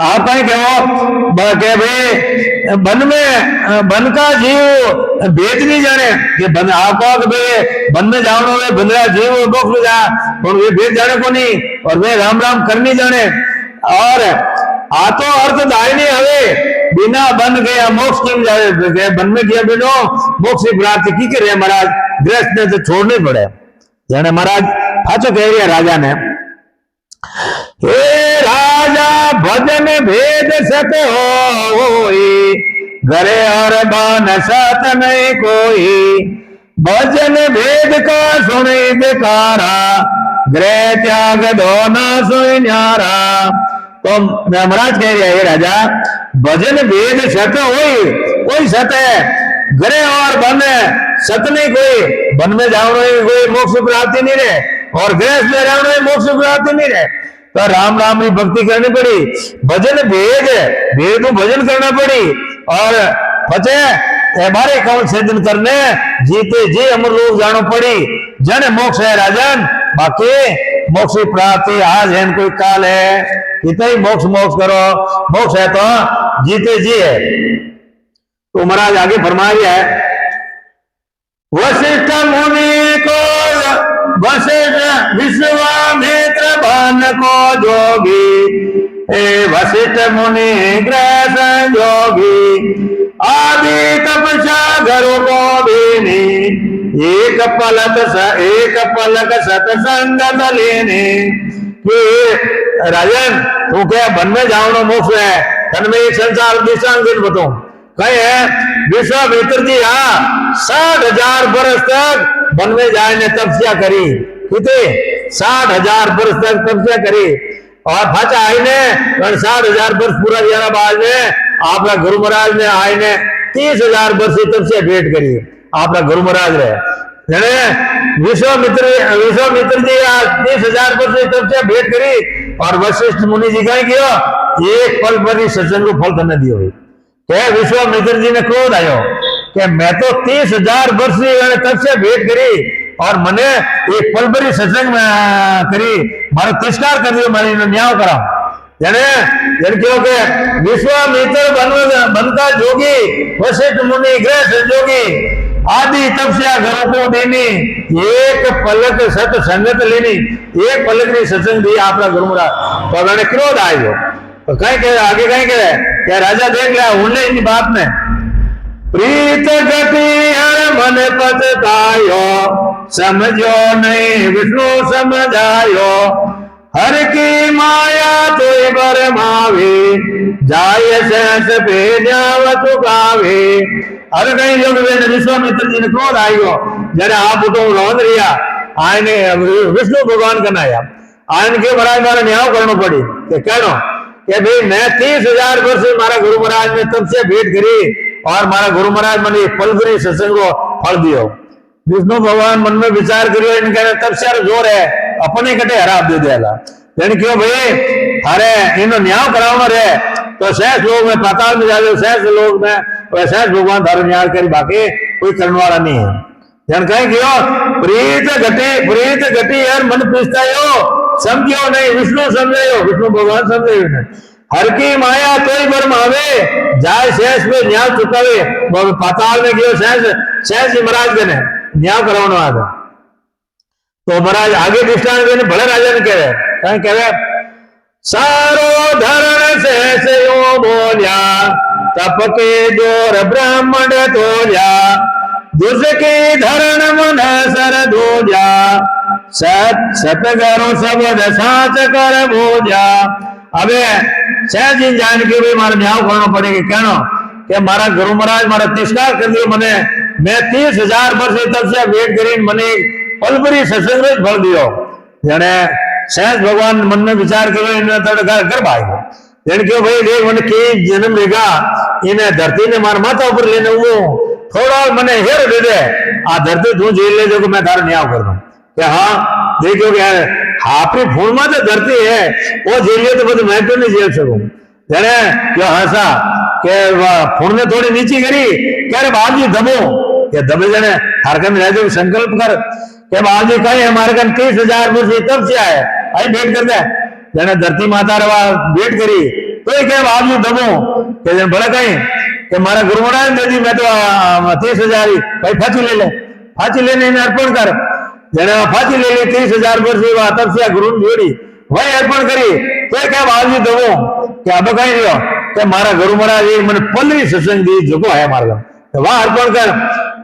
आप कहीं कहो के भाई बन में बन का जीव भेद नहीं जाने कि बन आप कहो कि भाई बन में जाओ में बंदरा जीव मोक्ष में जा और वे भेद जाने को नहीं और वे राम राम करनी जाने और आ तो अर्थ दाय नहीं हवे बिना बन गया मोक्ष केम जावे बन में गया बिनो मोक्ष की प्राप्ति की करे महाराज गृहस्थ ने तो छोड़ने पड़े जाने महाराज पाचो कह रही है राजा ने हे राजा भजन भेद सत होई घरे और बान सत नहीं कोई भजन भेद का सुने बेकारा गृह त्याग दो ना सोई न्यारा। तो महाराज कह रहे हैं राजा भजन भेद सत होई कोई सत है घरे और बन सत नहीं कोई बन में जाओ कोई मोक्ष प्राप्ति नहीं रहे और गृह में रहने मोक्ष प्राप्ति नहीं रहे तो राम राम की भक्ति करनी पड़ी भजन भेद भेद को भजन करना पड़ी और पचे हमारे कौन सेदन करने जीते जी अमर लोग जानो पड़ी जन मोक्ष है राजन बाकी मोक्ष की प्राप्ति आज है कोई काल है कितना ही मोक्ष मोक्ष करो मोक्ष है तो जीते जी है। तो महाराज आगे फरमाया है वशिष्ठ मुनि को वशिष्ठ विश्वामित्र बन को जोगी हे वशिष्ठ मुनि ग्रह संयोगी आदि तपस्या घरों को भी एक पलक सतसंग लेने कि राजन तू क्या बन में जाओ मोक्ष है तन में एक संसार दृष्टांत बताऊं कहे है विश्वामित्र जी हाँ 60,000 बरस तक वन में जाए ने तपस्या करी कितने 60,000 बरस तक तपस्या करी और फाचा आई ने 60,000 बरस पूरा दिया बाद में आपका गुरु महाराज ने आए ने 30,000 वर्ष की तपस्या भेंट करी आपका गुरु महाराज रहे विश्वामित्र जी 30,000 वर्ष की तपस्या भेंट करी और वशिष्ठ मुनि जी कहीं किया एक पल पर ही सत्संग को फल करने दियो क्या विश्वामित्र जी ने क्रोध आयो कि मैं तो 30,000 वर्ष की तपस्या भेंट करी और मैंने एक पल पर ही सत्संग में करी मारा तिरस्कार कर दियो मैंने न्याय करा क्योंकि विश्वामित्र बनता जोगी वशिष्ठ मुनि ग्रह संजोगी आदि तपस्या घरों को देनी एक पलक सत संगत लेनी एक पलक ने सत्संग दी आपका गुरु महाराज तो मैंने क्रोध आयो तो कहीं कह आगे कहीं कह क्या राजा देख लिया उनने इन बात में प्रीत गति हर मन पछतायो समझो नहीं विष्णु समझायो हर की माया तो बरमावे जाय सहस पे न्याव चुकावे। अरे कहीं लोग विश्वामित्र जी ने क्रोध आयो जरा आप उठो रोन रिया आयने विष्णु भगवान करना आया आयन के महाराज मारा न्याय करना पड़ी कि कहनो कि भाई मैं 30,000 वर्ष मारा गुरु महाराज ने तब से भेंट करी और मारा गुरु महाराज मैंने फल करी सत्संग को फल दियो विष्णु भगवान मन में विचार करियो इनका तब से जोर है अपने कटे हराब दे दिया यानी क्यों भाई अरे इन न्याय कराना रहे तो सहस लोग में पाताल में जाए सहस लोग में सहस भगवान धारो न्याय करी बाकी कोई करने वाला नहीं है जन कहीं क्यों प्रीत घटी यार मन पीसता हो समझो नहीं विष्णु समझो विष्णु भगवान समझे हर की माया तो ही बरमावे जाए शेष में न्याय चुकावे पाताल में गयो शेष जी महाराज ने न्याय करवाना आगे तो महाराज आगे दृष्टांत देने बड़े राजा ने कह रहे कह रहे सारो धरण शेष यो बोलिया तप के जोर ब्राह्मण तोलिया दुष्के धरण मन सर धोजा सतगरो शब्द साच कर भोजा। अबे सहज जी जान के भी मारा न्याय करना पड़ेगा कहना कि मारा गुरु महाराज मारा तिरस्कार कर दियो मने मैं 30,000 वर्ष तक से वेट करी मने पलपरी सत्संग फल दियो जने सहज भगवान मन में विचार करो इन गर्भ आएगा जन क्यों भाई देख मन के जन्म लेगा इन्हें धरती ने मार माथा ऊपर लेने वो थोड़ा मने हेर दे दे आ धरती तू झेल ले जो मैं थारा न्याय कर दूं क्या हाँ देखो क्या आपकी फूल में तो धरती है वो झेलिए तो मैं तो नहीं झेल सकूं जने क्यों हंसा के फूल ने थोड़ी नीचे करी कह रहे बाप जी दबो क्या दबे जने हरकत रह संकल्प कर के बाप जी कहे हमारे कन 30,000 वर्ष तब से आए आई भेंट कर दे जने धरती माता रे भेंट करी तो के बावजूद दबो के जन भले कहीं कि मारा गुरु महाराज दे दी मैं तो 30,000 भाई फांसी ले ले, फांसी लेने अर्पण कर जने फांसी ले ली 30,000 वर्ष तपस्या गुरु जोड़ी वही अर्पण करी तो क्या बावजूद दबो कि अब कहीं रहो कि मारा गुरु महाराज मैंने 15 सत्संग दी जो है मार्ग वह अर्पण कर,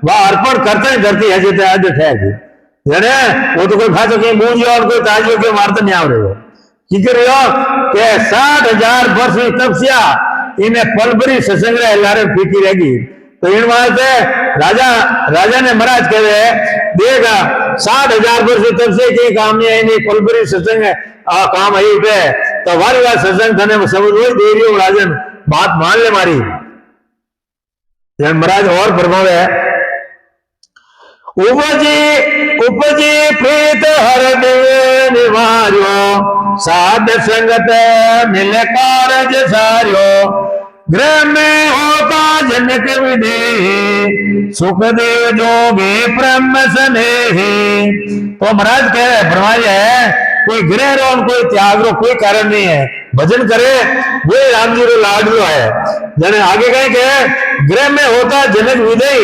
वह अर्पण करते ही धरती है जीते आज ठहर जने वो तो कोई फांसो कहीं बूझियो और कोई ताजियो के मारते नहीं आ रहे हो की कर रहे हो कि 60,000 वर्ष की तपस्या इन्हें पलभरी सत्संग लारे फीकी रहेगी तो इन बात राजा ने महाराज कह रहे देगा 60,000 वर्ष की तपस्या के काम नहीं आई नहीं पलभरी सत्संग काम आई पे तो वारी बात सत्संग थाने समझ वही दे रही हो राजन बात मान ले मारी महाराज और प्रभाव है उपजी प्रीत हर निवार्यो साध संगत मिल कारज सार्यो गृह में होता जनक विदेह सुखदेव जोगे ब्रह्म स्नेह। तो महाराज कह रहे फरमाई है कोई गृह रो कोई त्याग रो कोई कारण नहीं है भजन करे वो राम जी रो लाडलो है जने आगे कहे के गृह में होता जनक विदेह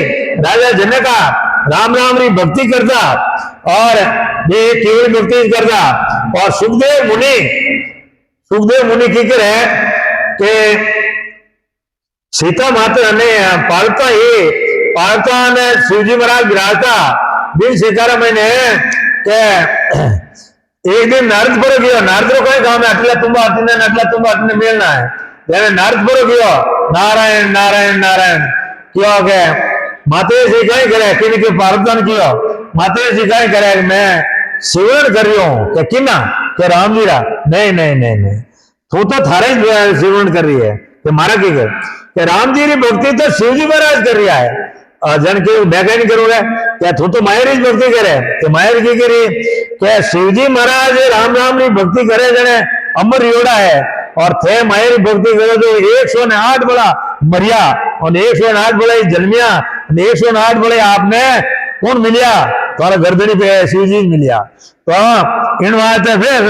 राजा जनका राम राम री भक्ति करता और ये केवल भक्ति करता और सुखदेव मुनि की करे कि सीता माता ने पालता ने शिवजी महाराज विराजता दिन सीताराम ने के एक दिन नारद पर गयो नारद रो कोई काम है अटला तुम्बा मिलना है यानी नारद पर गयो नारायण नारायण नारायण क्यों के माते जी कहीं करे किन के पार्वतन कियो माते जी कहीं करे मैं सिवरण कर रही हूं कि किना के राम जी रा नहीं नहीं नहीं नहीं तू तो थारे सिवरण कर रही है कि मारा की कर कि राम जी की भक्ति तो शिवजी महाराज कर रहा है जन के मैं कहीं नहीं करूंगा क्या तू तो मायर ही भक्ति करे तो मायर की करी क्या शिवजी महाराज राम राम की भक्ति करे जने अमर योड़ा है और थे मायर भक्ति करे तो 108 बड़ा मरिया और 108 बड़े जन्मिया 108 बड़े आपने कौन मिलिया तुम्हारा गर्दनी पे शिवजी मिलिया तो इन बात है फिर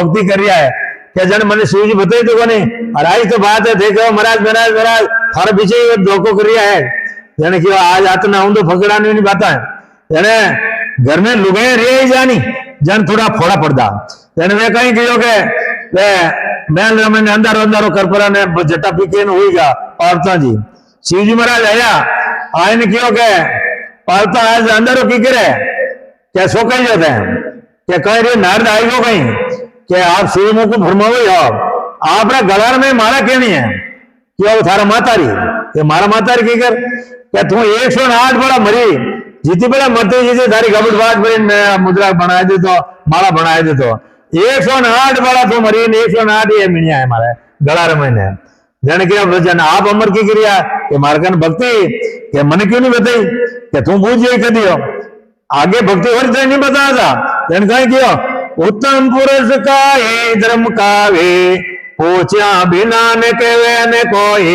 भक्ति कर रहा है क्या जन मैंने शिवजी बताई तो कोनी और आई तो बात है देखो महाराज महाराज महाराज थारे पीछे धोखो कर रहा है जने कि आज आतना हूं तो फकड़ा नहीं बात है जने घर में लुगाई रही जानी जन थोड़ा फोड़ा पड़ता जने मैं कहीं कहो के मैंने अंधारो अंधारो कर पड़ा ने जटा पीके हुई गया औरता जी शिवजी महाराज आया आए ने क्यों के औरता आज अंधारो की करे क्या सो कहीं जाते हैं क्या कह रहे नारद आई गो कहीं क्या आप शिव मुख को फरमाओ आप गलार में मारा क्यों नहीं है क्यों थारा मातारी ये मारा मातारी की कर क्या तू 108 बड़ा मरी जीती बड़ा मरते जीते थारी गबड़ बात बड़ी मुद्रा बनाए दे तो माला बनाए दे तो 108 बड़ा तू मरी 108 ये मिनिया है हमारे गलार महीने जन के वचन आप अमर की क्रिया के मारकन भक्ति के मन क्यों नहीं बताई कि तू पूछ ये कर दियो आगे भक्ति और नहीं बताया था जन कहीं क्यों उत्तम पुरुष का धर्म का वे पूछा बिना ने कहवे ने कोई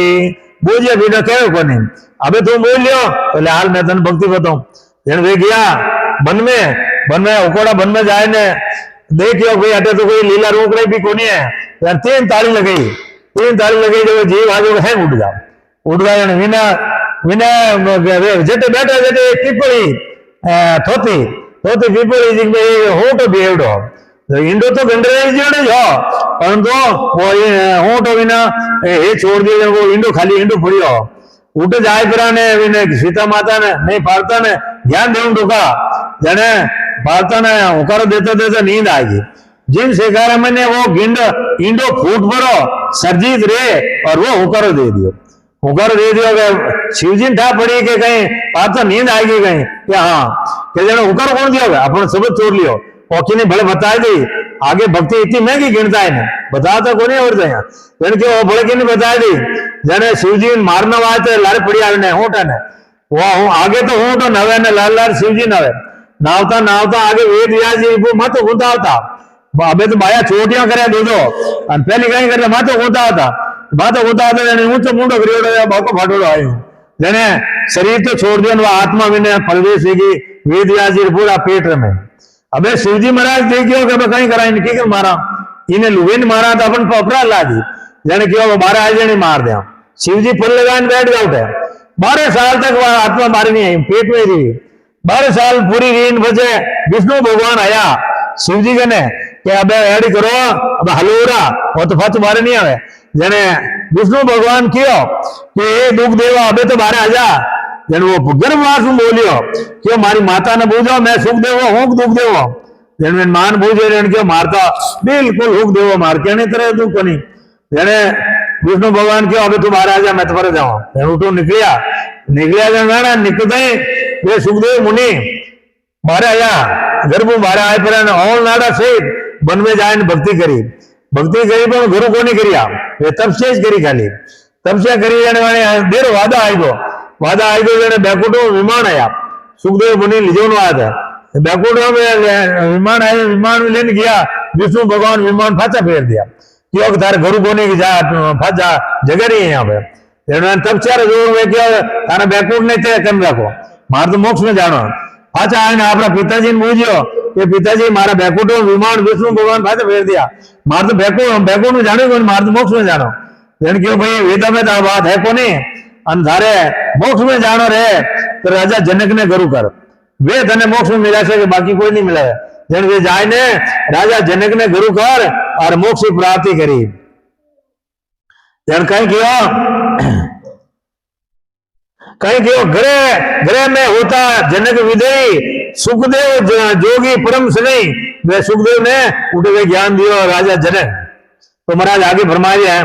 बूझे बिना कहे को नहीं अबे तुम बोल लियो तो हाल मैं तन भक्ति बताऊं जन वे गया वन में उकोड़ा वन में जाए ने देखियो कोई अटे तो कोई लीला रोक रही भी कोनी है यार 3 ताली लगाई जब जीव आगे है उठ गया विना विना जटे बैठा जटे पीपड़ी थोती पीपड़ी जी में होट बेवड़ो इंडो तो गंडरे जोड़े जो परंतु वो होट विना ये छोड़ दिए वो इंडो खाली इंडो पड़ियो उठ जाए फिरा ने विने सीता माता ने नहीं पालता ने ध्यान देव ढोका जने पालता ने उकार देते नींद आएगी जिन शेखारा मैंने वो इंडो फूट भरो सरजीत रे और वो हुकारो दे दियो शिवजी ठा पड़ी के कहीं पाता नींद आएगी कहीं क्या हाँ क्या जने हुकारो कौन दिया अपन सब चोर लियो ओके ने भले बता दी आगे भक्ति इतनी महंगी गिनता है बताता को नहीं और जन के वो भले की नहीं बता दी जने शिवजी मारना वाते लारे पड़ी आने होटा ने वो आगे तो होट नवे ने लाल लाल शिवजी नवे नावता आगे वेद व्यास जी वो मत होता होता अबे तो बाया चोटियां करे दो पहले कहीं करे मातो होता होता ऊंचो मुंडो करियो बाको फाटोड़ो आयो जने शरीर तो छोड़ दियो आत्मा विने परदेश की वेद व्यास जी पूरा पेट में अबे शिवजी महाराज देखियो कि कहीं कराई की कर मारा इन्हें लुवेन मारा तो अपन अपराध ला दी जने क्यों 12 आज जने मार दिया। शिव जी फल लगाने बैठ गए उठे 12 साल तक वह आत्मा मारी नहीं आई, पेट में रही 12 साल पूरी रीन बचे। विष्णु भगवान आया शिव जी कने कि अब एडी करो अब हलोरा वो तो फच बारे नहीं आवे। जने विष्णु भगवान क्यों कि ये दुख देवा अबे तो बारे आजा। जन वो गर्भवास में बोलियो क्यों मारी माता ने बूझो मैं सुख देवो हूँ दुख देवो। जन में मान बूझे जन क्यों मारता बिल्कुल हुक देवो मार के नहीं तरह दुख को नहीं। जने विष्णु भगवान क्यों अबे तू बाहर आजा मैं तुम्हारे जाऊं उठो निकलिया जन निकलते ही वे सुखदेव मुनि बाहर आया गर्भ बाहर आए पर ओल नाड़ा सहित वन में जाए भक्ति करी पर गुरु को नहीं करिया वे तपस्या करी खाली तपस्या करी जाने वाले देर वादा आई गो जने बैकुंठो विमान आया सुखदेव मुनि लीजो आया था बैकुंठो में विमान आया विमान में लेने गया विष्णु भगवान विमान फाचा फेर दिया क्यों तारे गुरु को नहीं जा फाचा जगह नहीं है यहाँ पे तपस्या जोर में क्या तारा बैकुंठ ने तय कर रखो मार तो मोक्ष में जानो पाचा आए अपना पिताजी ने पूछो कि पिताजी मारा बैकुंठो विमान विष्णु भगवान फाचा फेर दिया मार तो बैकुंठ में जाने मार तो मोक्ष में जानो जन क्यों भाई वेदा में तो बात है को नहीं अंधारे मोक्ष में जानो रहे तो राजा जनक ने गुरु कर वे धने मोक्ष में मिला से बाकी कोई नहीं मिला जन वे जाए ने राजा जनक ने गुरु कर और मोक्ष की प्राप्ति करी। जन कहीं क्यों ग्रह में होता जनक विदयी सुखदेव जोगी परम सनई वे सुखदेव ने उठे हुए ज्ञान दियो राजा जनक। तो महाराज आगे फरमाए हैं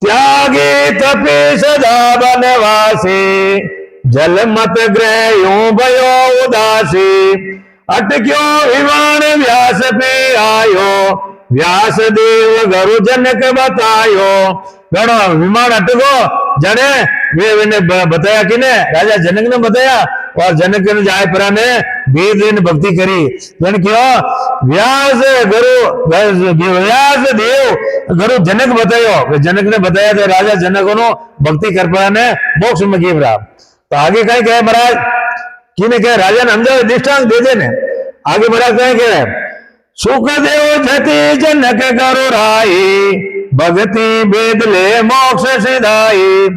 त्यागे तपे सदा बनवासी जल मत ग्रह यूं भयो उदासी अटक्यो विमान व्यास पे आयो व्यास देव गुरु जनक बतायो। गणो विमान अटको जने वे बताया कि ने राजा जनक ने बताया और जनक ने जाए परा ने वेद ने भक्ति करी जन क्यों व्यास देव गुरु जनक बतायो जनक ने बताया तो राजा जनक नो भक्ति कर परा ने मोक्ष में गिव रहा। तो आगे कहीं कहे महाराज किने कहे राजा ने समझाओ दृष्टांत दे देने आगे महाराज कहीं कहे सुखदेव जति जनक गुरु राई भक्ति वेद ले मोक्ष सिधाई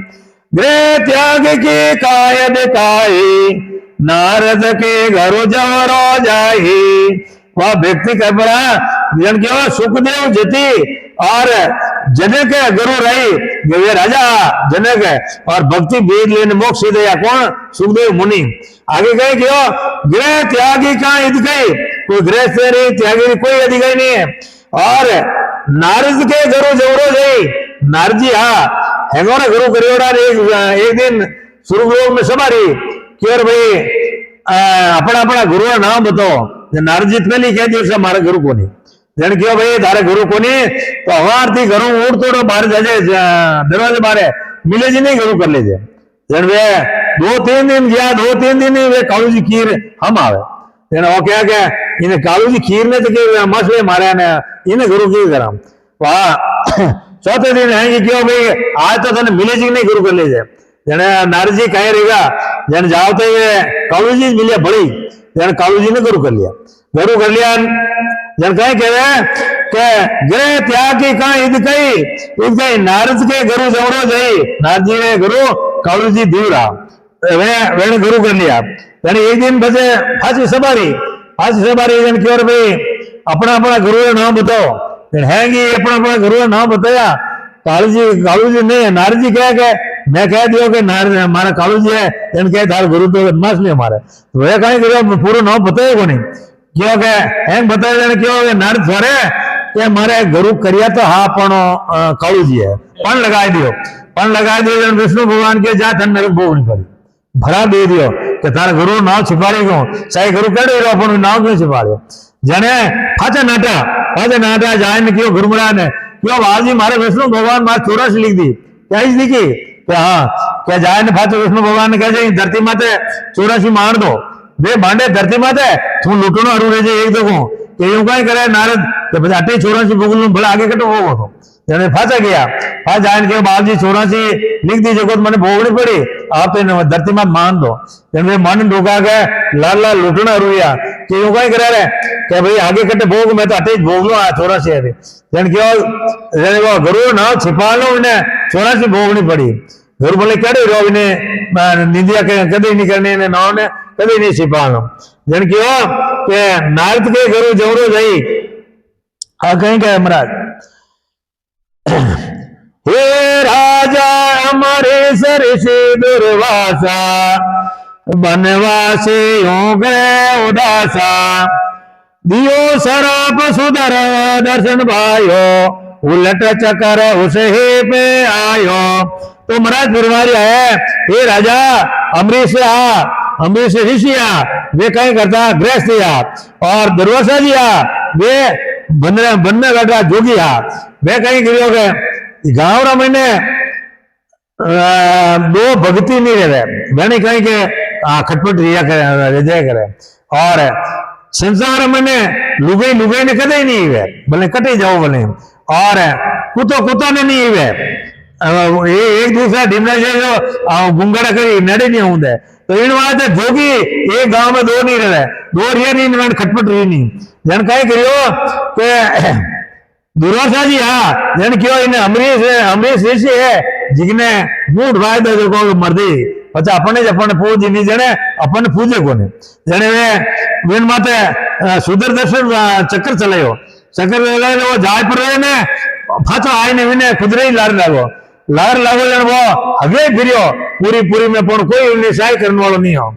गृह त्याग की कायद काई नारद के घरो जवरो जाही। वह व्यक्ति कर पड़ा जन क्यों सुखदेव जति और जनक गुरु रही वे राजा जनक और भक्ति वेद लेने मोक्ष सिद्धया कौन सुखदेव मुनि। आगे गए क्यों गृह त्यागी का हित गई कोई गृह से नहीं त्यागी कोई अधिकारी नहीं है और नारद के गुरु जवरो जाई नारद जी हाँ हेगो ने गुरु करियोड़ा एक दिन सुरलोक में सभा रही कि और भाई अपना अपना गुरु का नाम बताओ। नारद जी पहले कह दियो हमारा गुरु को नहीं जन क्यों भाई तारे गुरु को नहीं तो हमार थी घरों उड़ तोड़ो बाहर जाजे दरवाजे बारे मिले जी नहीं गुरु कर लीजिए जन वे 2-3 दिन गया 2-3 दिन वे कालू जी खीर हम आवे जन वो क्या इन्हें कालू जी खीर ने तो मसले मारे ने इन्हें गुरु की करा वहां चौथे दिन है कि क्यों भाई आज तो तने मिले जी नहीं गुरु कर लीजिए जन नारद जी कहीं रहेगा जन जाओ तो ये कालू जी मिले बड़ी जन कालू जी ने गुरु कर लिया जन कहीं कह रहे कि गृह त्याग की कहा ईद कही नारद के गुरु जवरो जाई नारद जी ने गुरु कालू जी दूरा वे गुरु कर लिया यानी एक दिन बचे फांसी सवारी जन की और भाई अपना अपना गुरु का नाम बताओ है कि अपना अपना गुरु का नाम बताया कालू जी ने नारद जी कह के मैं कह दियो कि नारद हमारा कालू जी है जन कहे थार गुरु तो बदमाश नहीं हमारे तो वह कहीं करो पूरा नाम बताए को नहीं क्यों के एम बताया जाने क्यों नारद सारे कि हमारे गुरु करिया तो हाँ पण कालू जी है पण लगाई दियो जन विष्णु भगवान के जा धन नरक भोग नहीं पड़ी भरा दे दियो कि तारा गुरु नाव छिपाड़ी को चाहे गुरु कह रहे अपन नाव क्यों छिपाड़ो जने फाचा नाटा जाए ने क्यों गुरुमरा ने क्यों बाजी मारे विष्णु भगवान मार 84 लिख दी क्या ही लिखी क्या हाँ क्या जाए ने फाचा विष्णु भगवान ने कहे धरती माते 84 मार दो वे बांडे धरती माते तू लूटनो हरू रहे एक देखो कि यूं कहीं करे नारद के बस 84 भूगोल में भले आगे कटो वो तो जने फाचा गया फाच जाए के बाजी 84 लिख दी जगत मैंने भोगनी पड़ी आप तो धरती मात मान दो जन वे मन डोका गए लाल लूटना रुया कि यूं कहीं करे કે भाई आगे कटे भोग मैं तो अटे भोग लो आ 84 है जन क्यों गुरु ना छिपा लो ने 84 भोगनी पड़ी गुरु बोले कड़े रो ने निंदिया कभी नहीं करने ने ना ने कभी नहीं छिपा लो जन क्यों के नारद के गुरु जवरो जाई हाँ कहीं क्या महाराज हे राजा अमरीश ऋषि दुर्वासा बनवासी हो गए उदासा दियो सराप सुधर दर्शन भाइयो उलट चकर उसे पे आयो। तो महाराज फिर है हे राजा अमरीश अमरीश ऋषि वे कहीं करता गृहस्थ और दुर्वासा जी वे बनने बैठा जोगी वे कहीं गिरो गए गाँव मैंने दो भक्ति नहीं रहे मैंने कहीं के खटपट रिया करे रजाया करे और संसार मैंने लुगाई लुगाई ने कदे नहीं हुए भले कटे जाओ भले और कुतो ने नहीं हुए एक दूसरा ढीमना जो गुंगाड़ा करी नड़े नहीं होंगे तो इन बात जोगी एक गांव में दो नहीं रहे दो रिया नहीं खटपट रही नहीं जन कहीं करियो के दुर्वासा जी जन क्यों इन्हें अमरीश ऋषि है जिगने मूठ भाई दे जो मर्दी पचा अपने पूज नहीं जने अपन पूजे कोने जने वे माते सुदर्शन चक्कर चलायो चक्कर चलायो जाय पर रहे ने फाचो आए ने विने खुदरे ही लार लागो जन वो अगे फिरियो पूरी में पण कोई निशाय करने वालो नहीं हो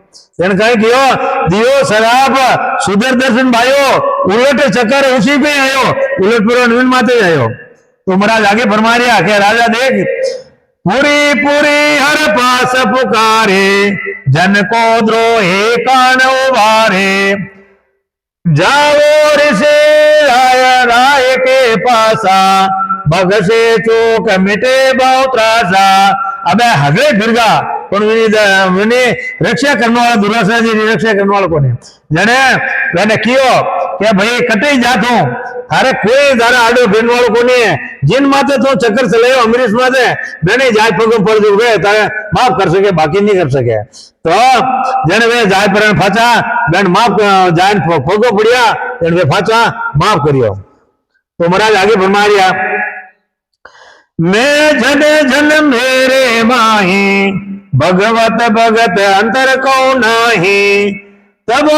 जन कहे कियो दियो शराब सुदर्शन भाइयो उलट चक्कर उसी पे आयो उलट पूरा नवीन माते आयो। तो महाराज आगे फरमा रिया के राजा देख पूरी हर पास पुकारे जन को द्रोहे कान उबारे जाओ ऋषि राय के पासा भग से चोक मिटे बहुत त्रासा। अबे हगले फिरगा रक्षा करने वाला दुर्वासा जी रक्षा करने वाला कोने जने मैंने कियो क्या भाई कटे जातो अरे कोई दारा आडो फिरने वालों को नहीं है जिन माते तो चक्कर चले अमरीश माते मैंने जाय पगो पड़ जो गए तारे माफ कर सके बाकी नहीं कर सके तो जने वे जाय पर फाचा बेन माफ जाय पगो पड़िया जने वे फाचा माफ करियो। तो महाराज आगे फरमा रिया मैं जन मेरे माही भगवत भगत अंतर को नाही तब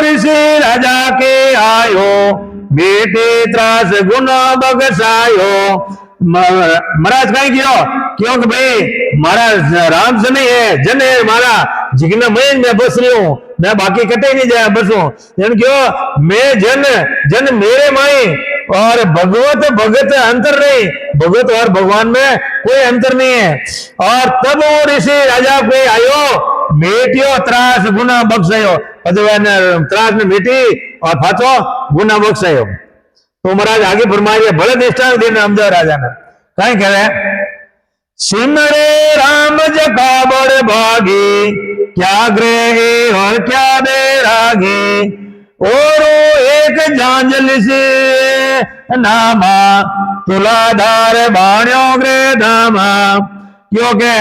ऋषि राजा के आयो बेटे त्रास गुना बगसायो। महाराज कहीं क्यों क्योंकि भाई महाराज राम से नहीं है जन है मारा जिगना मैं बस रही हूँ मैं बाकी कटे नहीं जाए बसू जन क्यों मैं जन मेरे माई और भगवत भगत अंतर नहीं भगवत और भगवान में कोई अंतर नहीं है। और तब वो ऋषि राजा पे आयो मेटियो त्रास गुना बख्सायो त्रास ने मेटी और फाचो गुना बख्सायो। तो महाराज आगे फरमाइए बड़े दृष्टांत देने हमजा राजा ने कहीं कह रहे सिमरे राम जका बड़ भागी क्या ग्रह और क्या बैरागी और एक झांझल से नामा तुलाधार बाण्यो ग्रह धामा। क्योंकि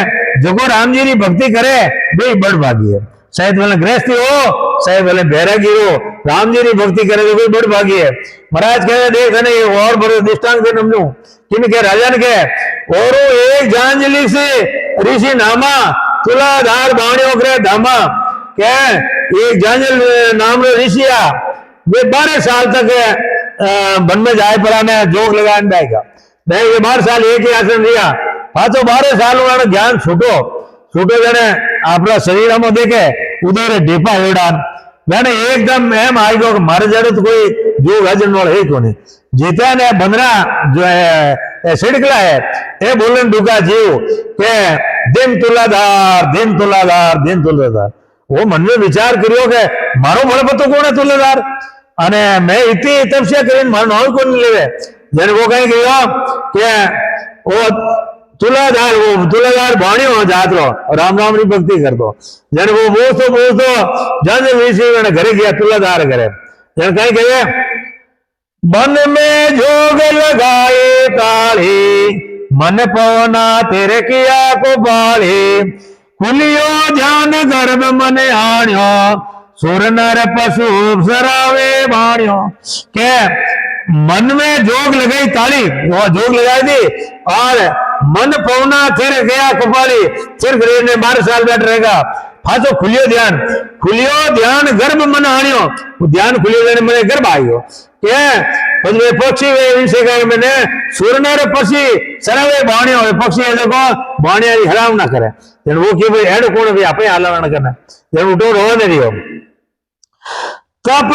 जो राम जी की भक्ति करे वे बड़ भागी है शायद वाले गृहस्थी हो शायद वाले बैरागी हो राम जी की भक्ति करे तो कोई बड़ भागी है। महाराज कह देख नहीं और बड़े दृष्टांत से समझू किन के राजा ने कहे और एक झांझली से ऋषि नामा तुलाधार बाण्यो ग्रह धामा क्या एक झांझल नाम ऋषि वे 12 साल तक वन में जाए पड़ा जोग लगाने बैठा 12 साल एक ही आसन रिया पाचो 12 साल वाला ज्ञान छूटो जने अपना शरीर में देखे उधर ढेपा हेड़ा मैंने एकदम एम आई गयो मारे जड़े तो कोई जो गजन वाला है कोने जीता ने बंदरा जो है सिड़कला है ये बोलन डुका जीव के दिन तुलादार वो मन में विचार करियो के मारो बड़े पतो कोण है तुलादार अने मैं इतनी तपस्या करीने मारो नाम कोण लेवे जने वो कहीं गयो के वो तुलादार भाणियो जात रो राम री भक्ति करतो जने वो बोलतो जन ऋषि ने घरे गया तुलादार घरे जने कहीं गए बन में जोग लगाए ताली मन पवना तेरे किया को बाली खुलियो ध्यान गर्भ मन आण्यो सुर नर पशु सरावे भाणियो के मन में जोग लगाई ताली, वो जोग लगाई थी और मन पौना थिर गया कपाली, थिर गरीब ने 12 साल बैठ रहेगा। फाचो खुलियो ध्यान गर्भ मन आनियो, वो ध्यान खुलियो ध्यान मैंने गर्भ आयो के वे पक्षी वे इनसे कहे मैंने सुरनर पक्षी सरावे भाणियो, पक्षी है देखो भाणिया हराम ना करे, जन वो की भाई हेड कोण भी आपे हलावण करना, जन उठो रो दे दियो। तप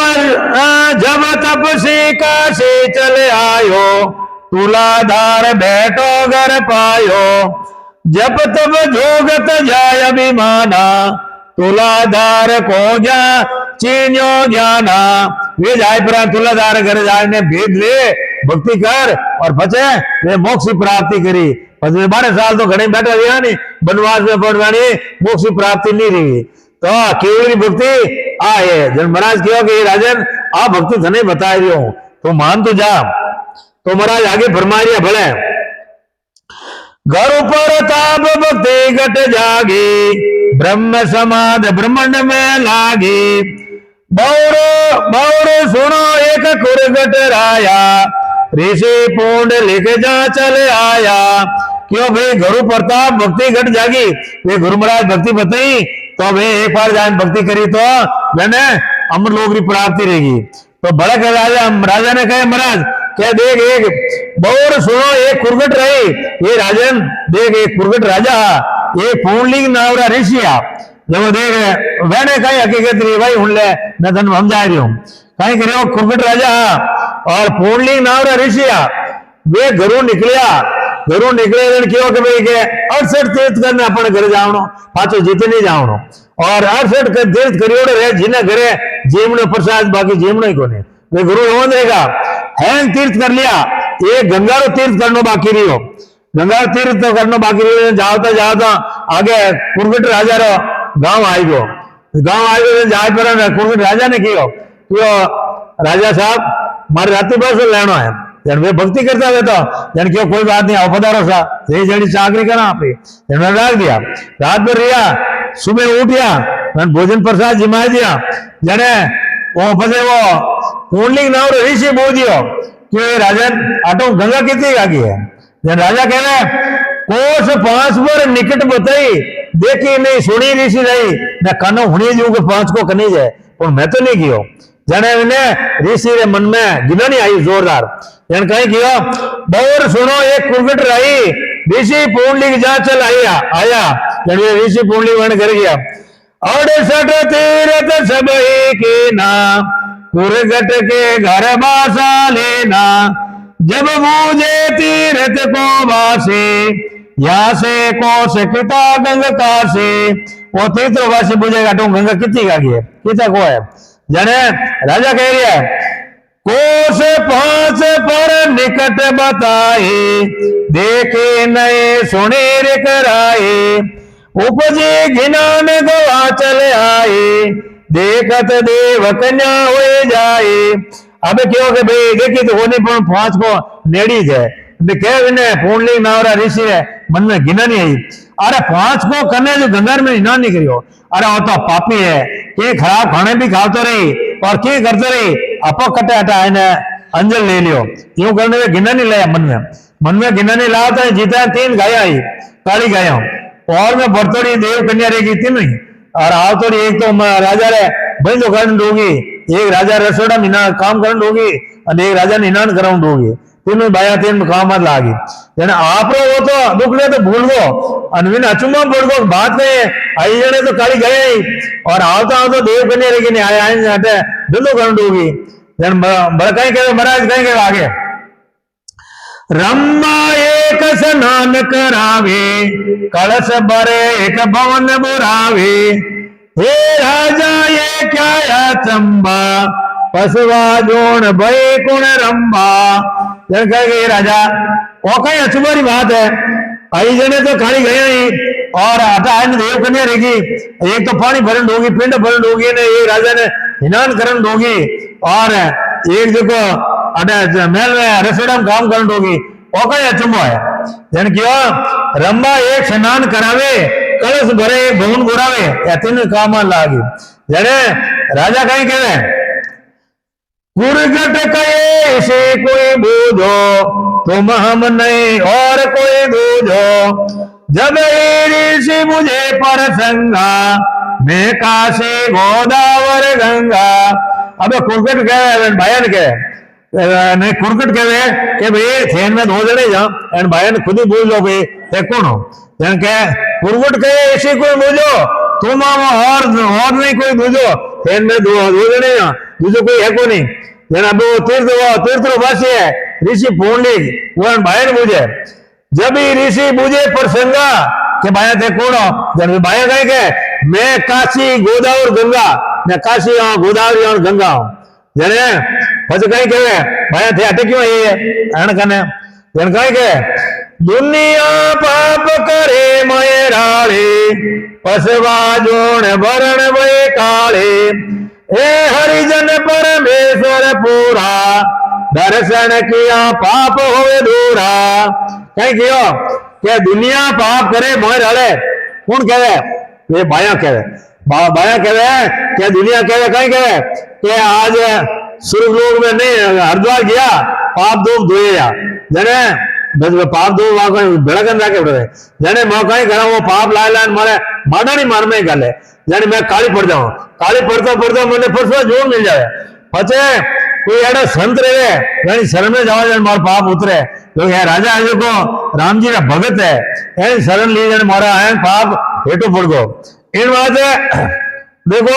जब तपसी काशी चले आयो, तुलाधार बैठो घर पायो, जब तब जोगत जाय अभिमाना, तुलाधार को जा चीन्यो ज्ञाना। वे जाय पर तुलाधार घर जाय ने भेद ले भक्ति कर और बचे वे मोक्ष की प्राप्ति करी। 12 साल तो घणे बैठा रहा नहीं, वनवास में पड़वानी मोक्ष की प्राप्ति नहीं रही। तो केवली भक्ति आ है जन महाराज कहो कि राजन आ भक्ति थने बता रही हूं तो मान तो जा। तो महाराज आगे फरमा रिया भले घर ऊपर ताप भक्ति घट जागी, ब्रह्म समाध ब्रह्मांड में लागी, बौर सुनो एक कुरगट राया, ऋषि पूर्ण लिख जा चले आया। क्यों भाई गुरु प्रताप भक्ति घट जागी, वे गुरु महाराज भक्ति बताई तो भाई एक बार जान भक्ति करी तो मैंने अमर लोक की प्राप्ति रहेगी। तो बड़ा कह राजा ने कहे महाराज क्या देख एक बौर सुनो एक कुरगट रही, ये राजन देख एक कुरगट राजा ये पूर्णलिंग नावरा ऋषिया, जब देख मैंने कही हकीकत रही भाई हूं ले मैं तन समझा रही हूँ कहीं करे कुरगट राजा और पूर्णलिंग नावरा ऋषिया वे घरू निकले क्यों कि भाई के 68 तीर्थ करने अपन घर जावनो पाछो जीते नहीं जावनो और 68 तीर्थ करियोड़े रहे जिने घरे जीवनो प्रसाद बाकी जीवनो ही कोने वे गुरु रोन देगा हैंग तीर्थ कर लिया, ये गंगारो तीर्थ करनो बाकी रहियो, गंगारो तीर्थ तो करनो बाकी रहियो। जावता आगे कुरगट राजा रो गांव आई गयो जाए पर कुरगट राजा ने कियो राजा साहब मारे राती बस लेनो है जन वे भक्ति करता वे तो जन क्यों कोई बात नहीं आओ पधारो सा ये जड़ी चाकरी करा आपे जन डाल दिया रात भर रिया सुबह उठिया भोजन प्रसाद जिमा दिया जने वो फसे वो पूर्णलिंग नाव ऋषि बोल दियो कि राजन आटो गंगा कितनी आगे है जन राजा कह रहे कोस 5 पर निकट बताई देखी नहीं सुनी ऋषि नहीं मैं कानो हुनी जू के 5 को कनी जाए पर मैं तो नहीं कियो जने ऋषि रे मन में गिननी आई जोरदार जन कहीं किया बौर सुनो एक कुरगट रही ऋषि पूर्णलिंग जा चल आया जन ऋषि पूर्णलिंग वन कर गया 68 तीर्थ सब की ना कुरगट के घर बासा लेना जब बूझे तीर्थ को बासे यहाँ से कोस किता गंग का से वो तीर्थ वासी बुझेगा तो गंगा कितनी का है किता को है जने राजा कह रही है कोस 5 पर निकट बताए देखे नए सुने रे कराए उपजे घिनान गवा चले आए देखत देव कन्या हो जाए। अब क्यों के भाई देखी तो होनी पर 5 को नेड़ी जाए पूर्णलिंग नावरा ऋषि है मन में गिना नहीं आई अरे 5 को करने जो गंगार में स्नान नहीं करियो अरे वो तो पापी है के खराब खाने भी खाते रही और के करते रही अपो कटे हटा है अंजल ले लियो यूं करने में गिना नहीं लाया मन में गिना नहीं लाया था जीता 3 गाय आई काली गाय और मैं बरतोड़ी देव कन्या रहेगी 3 नहीं और आओ तो एक तो राजा रे भाई तो करन दोगी एक राजा रसोड़ा में काम करन दोगी और एक राजा ने स्नान कराउं दोगी तीनों बाया 3 काम मत लागी जने आपरो वो तो दुखले तो भूल गो अनविन अचुमा पड़ गो बात नहीं आई जने तो काली गए और आओ तो देव कन्या रहेगी नहीं आया हटे दिलो करन दोगी जन बड़ा कहीं कहे महाराज कहीं कहे आगे रम्मा एक स्नान करावे कलश भरे एक भवन बुरावे हे राजा ये क्या या चंबा पशुआ जोन भय कुण रंबा जन कहे राजा वो कहीं अचुमारी बात है आई जने तो खाली गए ही और हटा देव कन्या रहेगी एक तो पानी भरन दोगी पिंड भरन दोगी ने एक राजा ने स्नान करन दोगी और एक देखो अटे महल में रसोड़ा में काम करन दोगी वो कहीं अचुम्बो है जन क्यों रंबा एक स्नान करावे कलश भरे भवन बुरावे या 3 काम लागी जने राजा कहीं कहे कुरगट कहे से कोई बूझो तुम हम नहीं और कोई दूझो जब ऋषि मुझे पर संगा मैं काशी गोदावर गंगा। अब कुरगट कहे भाई ने कहे नहीं कुरगट कहे कि भाई थेन में दो जने जा एंड भाई ने खुद ही बोल लो भाई थे कौन हो जन कहे कुरगट कहे ऐसी कोई बोझो तुम और नहीं कोई दूझो थेन में दो जने जा दूसरो कोई है को नहीं जन अब तीर्थ वासी है ऋषि पूर्णिक वो भाई ने पूछे जब ही ऋषि पूछे प्रसंगा के भाया थे कौन हो जन भाया कहे के मैं काशी गोदावरी गंगा मैं काशी गोदावरी और गंगा हूं जने પછી કઈ કહેવે ભાઈ થે અટક્યો એ અણ કને જણ કઈ કે દુનિયા પાપ કરે મય રાળે પસવા જોણ વરણ વય કાળે એ હરિજન પરમેશ્વર પૂરા દર્શન કિયા પાપ હોવે દૂરા કઈ કયો કે દુનિયા પાપ કરે મય રાળે કોણ કહેવે એ ભાયા કહેવે भाया कहे क्या दुनिया कहे कहीं कहे कि आज स्वर्गलोक में नहीं हरिद्वार गया पाप धूप धोया जने पाप धूप बेड़कन राखे पड़े जने मैं कहीं करा वो पाप लाए लाए मारे माड़ा नहीं मार में गाले जने मैं काली पड़ जाऊं काली पड़ता पड़ता मैंने परसों जोर मिल जाए पचे कोई एड़ा संत रहे यानी शरण में जावा जाए मार पाप उतरे तो ये राजा आज को राम जी का भगत है यानी शरण लिए जाने मारा है पाप हेटो पड़ गो इन बात है देखो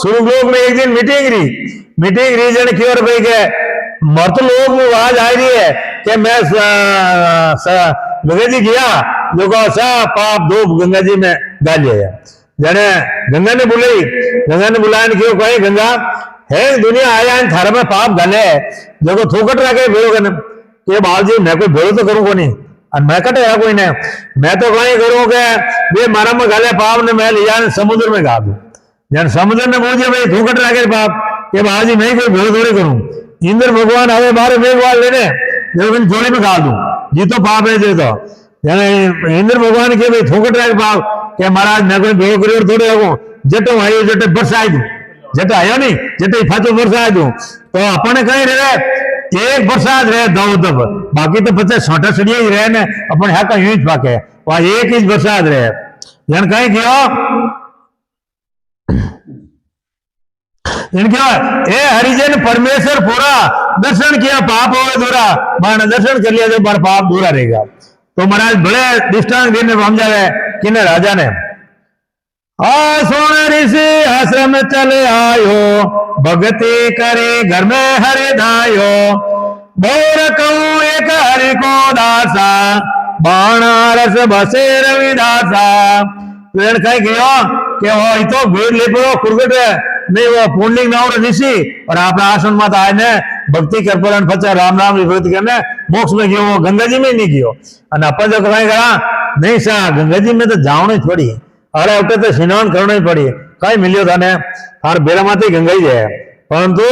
स्वर्गलोक में एक दिन मीटिंग रही जन क्यों भाई के मर्त लोग में आवाज आ रही है कि मैं गंगा जी गया देखो सा पाप धूप गंगा जी में डाल दिया जने गंगा ने बुलाया क्यों कहे गंगा है दुनिया आया थारा में पाप गले देखो थोकट रखे भेड़ो कने के बाबूजी मैं कोई भेड़ो तो करूं को नहीं मैं कटे है कोई ने मैं तो कहीं करूं के वे मारा में गले पाप ने मैं लिया समुद्र में गा दूं जन समुद्र ने पूछे भाई थोकट रखे पाप के बाबूजी मैं कोई भेड़ो थोड़ी करूं इंद्र भगवान हवे मारे मेघवाल लेने जब जोड़ी में गा दूं जी तो पाप है जे तो इंद्र भगवान के भाई थोकट रखे पाप के महाराज मैं कोई भेड़ो करियो थोड़ी लगू जटो आयो जटे बरसाई दूं जटे आयो नहीं जटे फाचो बरसाई दूं तो अपने कहीं रहे एक बरसात रहे दो दब बाकी तो पचास छोटा सड़िया ही रहे ने अपन है का यूं पाके वहां एक इंच बरसात रहे जन कहीं क्यों इनके ए हरिजन परमेश्वर पूरा दर्शन किया पाप हो दूरा मान दर्शन कर लिया तो बार पाप दूरा रहेगा तो महाराज बड़े दृष्टांत देने हम जावे किने राजा ने सोन ऋषि आश्रम चले आयो भगति करे घर में हरि धायो बोर कहूं एक हरि को दासा बाणारस बसे रविदासा कहीं गयो कि वो तो भीड़ ले पड़ो कुरगट नहीं वो पुंडलिक नाम ऋषि और अपना आश्रम में आए ने भक्ति कर पर फचा राम राम भक्ति करने मोक्ष में गयो वो गंगा जी में नहीं गयो और अपन जो कहीं करा नहीं सा गंगा जी में तो जावनी ही पड़ी अरे उठे तो स्नान करना ही पड़ी कई मिलियो था ने और बेरा माते गंगा ही है परंतु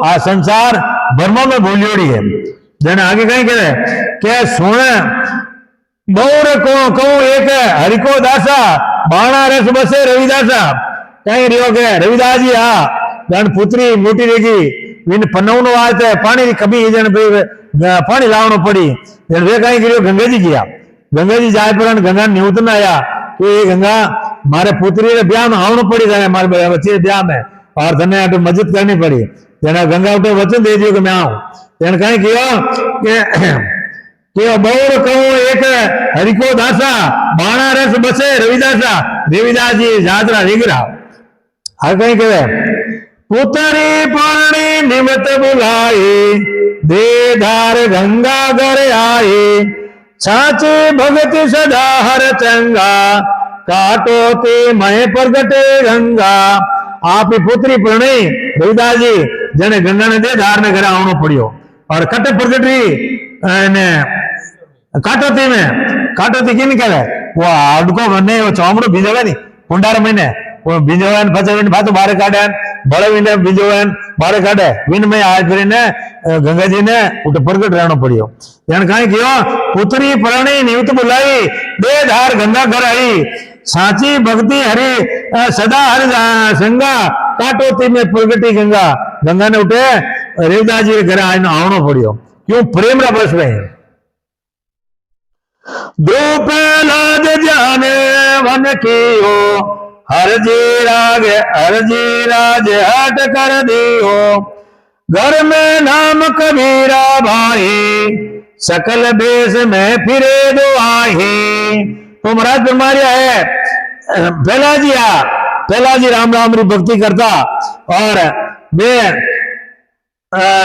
आ संसार ब्रह्म में भूलियोड़ी है जन आगे कहीं कहे क्या सोने बौर को कहूं एक हरि को दासा बाणा रस बसे रविदासा कहीं रियो के रविदास जी हाँ जन पुत्री मोटी रेगी विन पन्नव वात है पानी कभी जन पानी लावनो पड़ी जन वे कहीं गिरो गंगा जी गया गंगा जी जाए पर गंगा निवतन आया तो ये गंगा मारे पुत्री ने ब्याह में आवनो पड़ी जाए मारे बच्चे ब्याह में और तने मदद करनी पड़ी जना गंगा उठे वचन दे दियो कि मैं आऊं जन कहीं किया कि बौर कहूं एक हरिको दासा बाणा रस बसे रविदासा रविदास जी जात्रा निगरा हर कहीं कहे पुतरी पानी निमत बुलाए दे धार गंगा घर आए साचे भगत सदा हर चंगा काटो ते मय प्रगटे गंगा आप पुत्री प्रणय रविदास जी जने गंगा ने दे धार ने घर आवनो पड़ियो और कट प्रगटी ने काटोती में काटोती किन करे वो आडको बने वो चौमड़ो भिजवे नहीं कुंडार महीने वो भिजवे फसे बात बाहर काटे ભળવીને બીજો બારે કાઢે વિનમય હાથ કરીને ગંગાજીને પ્રગટ રહેવાનો પડ્યો એને કઈ કયો પુત્રી પરણી નિવૃત્ત બોલાવી દે ધાર ગંગા ઘર આવી સાચી भक्ति हरि सदा हर संगा काटोती में प्रगटी गंगा गंगा ने उठे रेवदास जी के घर आवनो पड़ियो क्यों प्रेम रा बस में द्रुप लाद जाने वन की हो हर जी राज हट कर दी हो घर में नाम कबीरा भाई सकल बेस में फिरे दो आई तो महाराज फरमाया है पहला जी राम राम री भक्ति करता और वे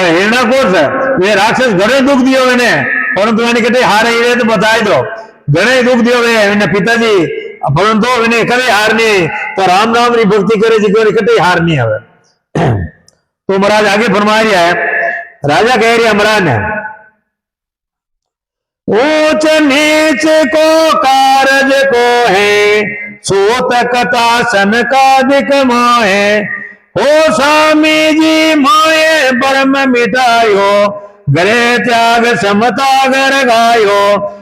हिरणाकोश वे राक्षस घणे दुख दियो मैंने परंतु मैंने कहते हार ही रहे तो बताई दो घणे दुख दियो वे पिताजी परंतु मैंने कभी हार नहीं तो राम राम री भक्ति करे जी कटे हार नहीं हवे तो महाराज आगे फरमा रहा है राजा कह रही महाराज ने ऊंच नीच को कारज को है सोत कथा सन का दिक माए हो स्वामी जी माए परम मिटायो गरे त्याग समता घर गायो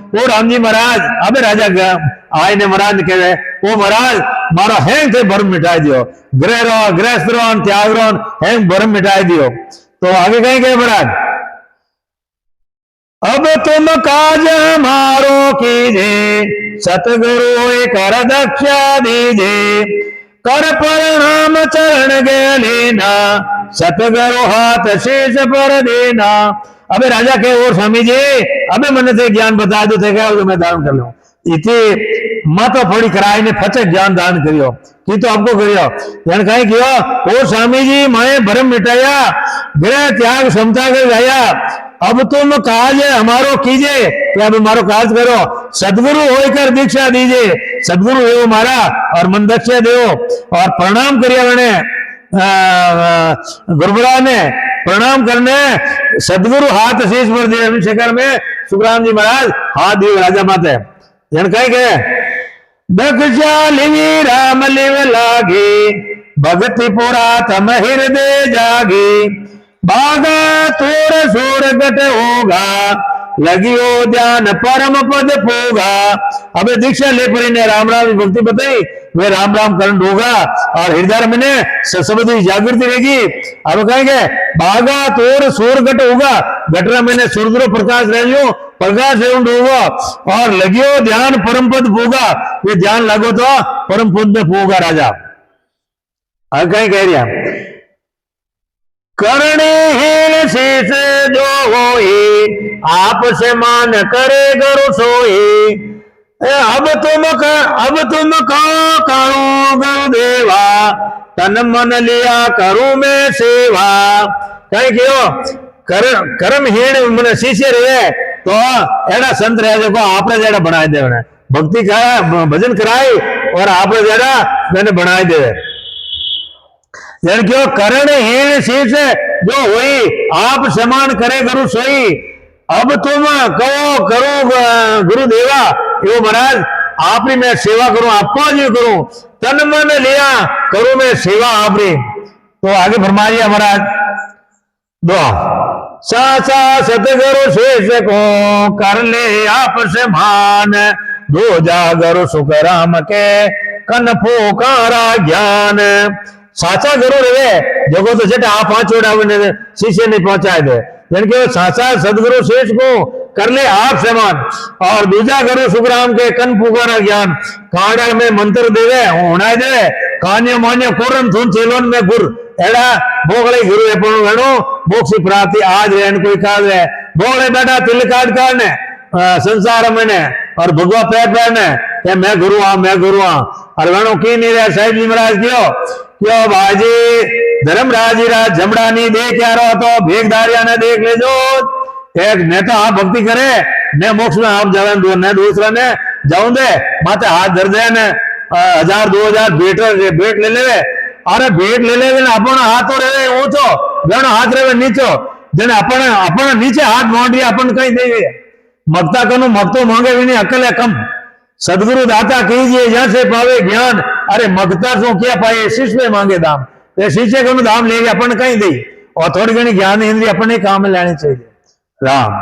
वो राम जी महाराज अबे राजा आए ने महाराज कहे वो महाराज मारो हैंग थे भरम मिटाई दियो ग्रह रो गृहस्थ रो त्याग रो हैंग भरम मिटाई दियो तो आगे कहीं कहे महाराज अब तुम काज हमारो कीजे सतगुरु कर दक्षा दीजे कर प्रणाम चरण गे लेना सतगुरु हाथ शेष पर देना अबे राजा के और स्वामी जी अबे मन से ज्ञान बता दो थे क्या मैं दान कर लूं इति मत फड़ी कराई ने फचक ज्ञान दान करियो की तो आपको करियो यानी कहीं कियो ओ स्वामी जी मैं भरम मिटाया गृह त्याग क्षमता कर गया अब तुम काज हमारो कीजिए कि अब हमारो काज करो सदगुरु होकर दीक्षा दीजिए सदगुरु एवो मारा और मन दक्षा दो और प्रणाम करिए मैंने गुरुबरा ने प्रणाम करने सदगुरु हाथ शीश पर दिए शेखर में सुखराम जी महाराज हाथ दिए राजा माते जन कहे के दक्षा लिवी राम लिव लागी भक्ति पुरा तम हृदय जागी बागा तोर सोर गट होगा लगियो ध्यान परम पद पोगा अबे दीक्षा ले परी ने राम राम भक्ति बताई वे राम राम करण होगा और हृदय में ने सबदी जागृति रहेगी अब कहेंगे बागा तोर सोर गट होगा गटरा में ने सूर्य प्रकाश रहियो प्रकाश एवं होगा और लगियो ध्यान परम पद पोगा ये ध्यान लगो तो परम पद में पोगा राजा अब कहीं कह रहा करणे हेल शीस जो होई आप से मान करे गुरु सोई अब तुम करो गुरुदेवा तन मन लिया करूं मैं सेवा कहीं क्यों कर्महीन मन शिष्य रहे तो एड़ा संत रहे देखो आपने जेड़ा बनाए दे भक्ति का भजन कराई और आपने जेड़ा मैंने बनाए दे क्यों करण हीन शीश जो हुई आप समान करे गुरु सोई अब तुम कहो करो गुरुदेवा यो महाराज आपरी मैं सेवा करूं आपको जी करूं तन मन लिया करूं मैं सेवा आपरी तो आगे फरमाइए महाराज दो साचा सतगुरु शेष को कर ले आप समान दो जागरु सुख राम के कन फूकारा ज्ञान साचा गुरु रहे जगो तो जेटा आप पांचोड़ा शिष्य ने पहुंचाए दे जिनके साचा सदगुरु शेष को कर ले आप समान और दूसरा गुरु सुखराम के कन पुकारा ज्ञान काड़ा में मंत्र देवे होना दे कान्य मान्य कोरन थून चेलोन में गुर एड़ा बोगले गुरु है पण वेणो मोक्ष प्राप्ति आज रहन कोई काल है बोगले बेटा तिल काट करने संसार में ने और भगवा पैर पैरने कि मैं गुरु हां और वेणो की नहीं रहा साहिब जी महाराज क्यों बाजी धर्मराज जमड़ा नहीं देख आ रहा तो भेगदारिया ने देख ले जो एक नेता आप भक्ति करे ने मोक्ष में आप जावे दो ने दूसरा ने जाऊं दे माते हाथ धर दे ने 1000 2000 भेट ले लेवे अरे भेट ले लेवे ने अपन हाथ तो रहे ऊंचो जण हाथ रहे नीचो जने अपन नीचे हाथ मोंडी अपन कहीं देवे मगता कनु मगतो मांगे भी नहीं अकल है कम सदगुरु दाता कीजिए जहां से पावे ज्ञान अरे मगता सो क्या पाए शिष्य में मांगे दाम એ શિક્ષકોનું ધામ લઈ આપણને કઈ દઈ और थोड़ी घनी ज्ञान इंद्रिय अपने काम में लेनी चाहिए राम।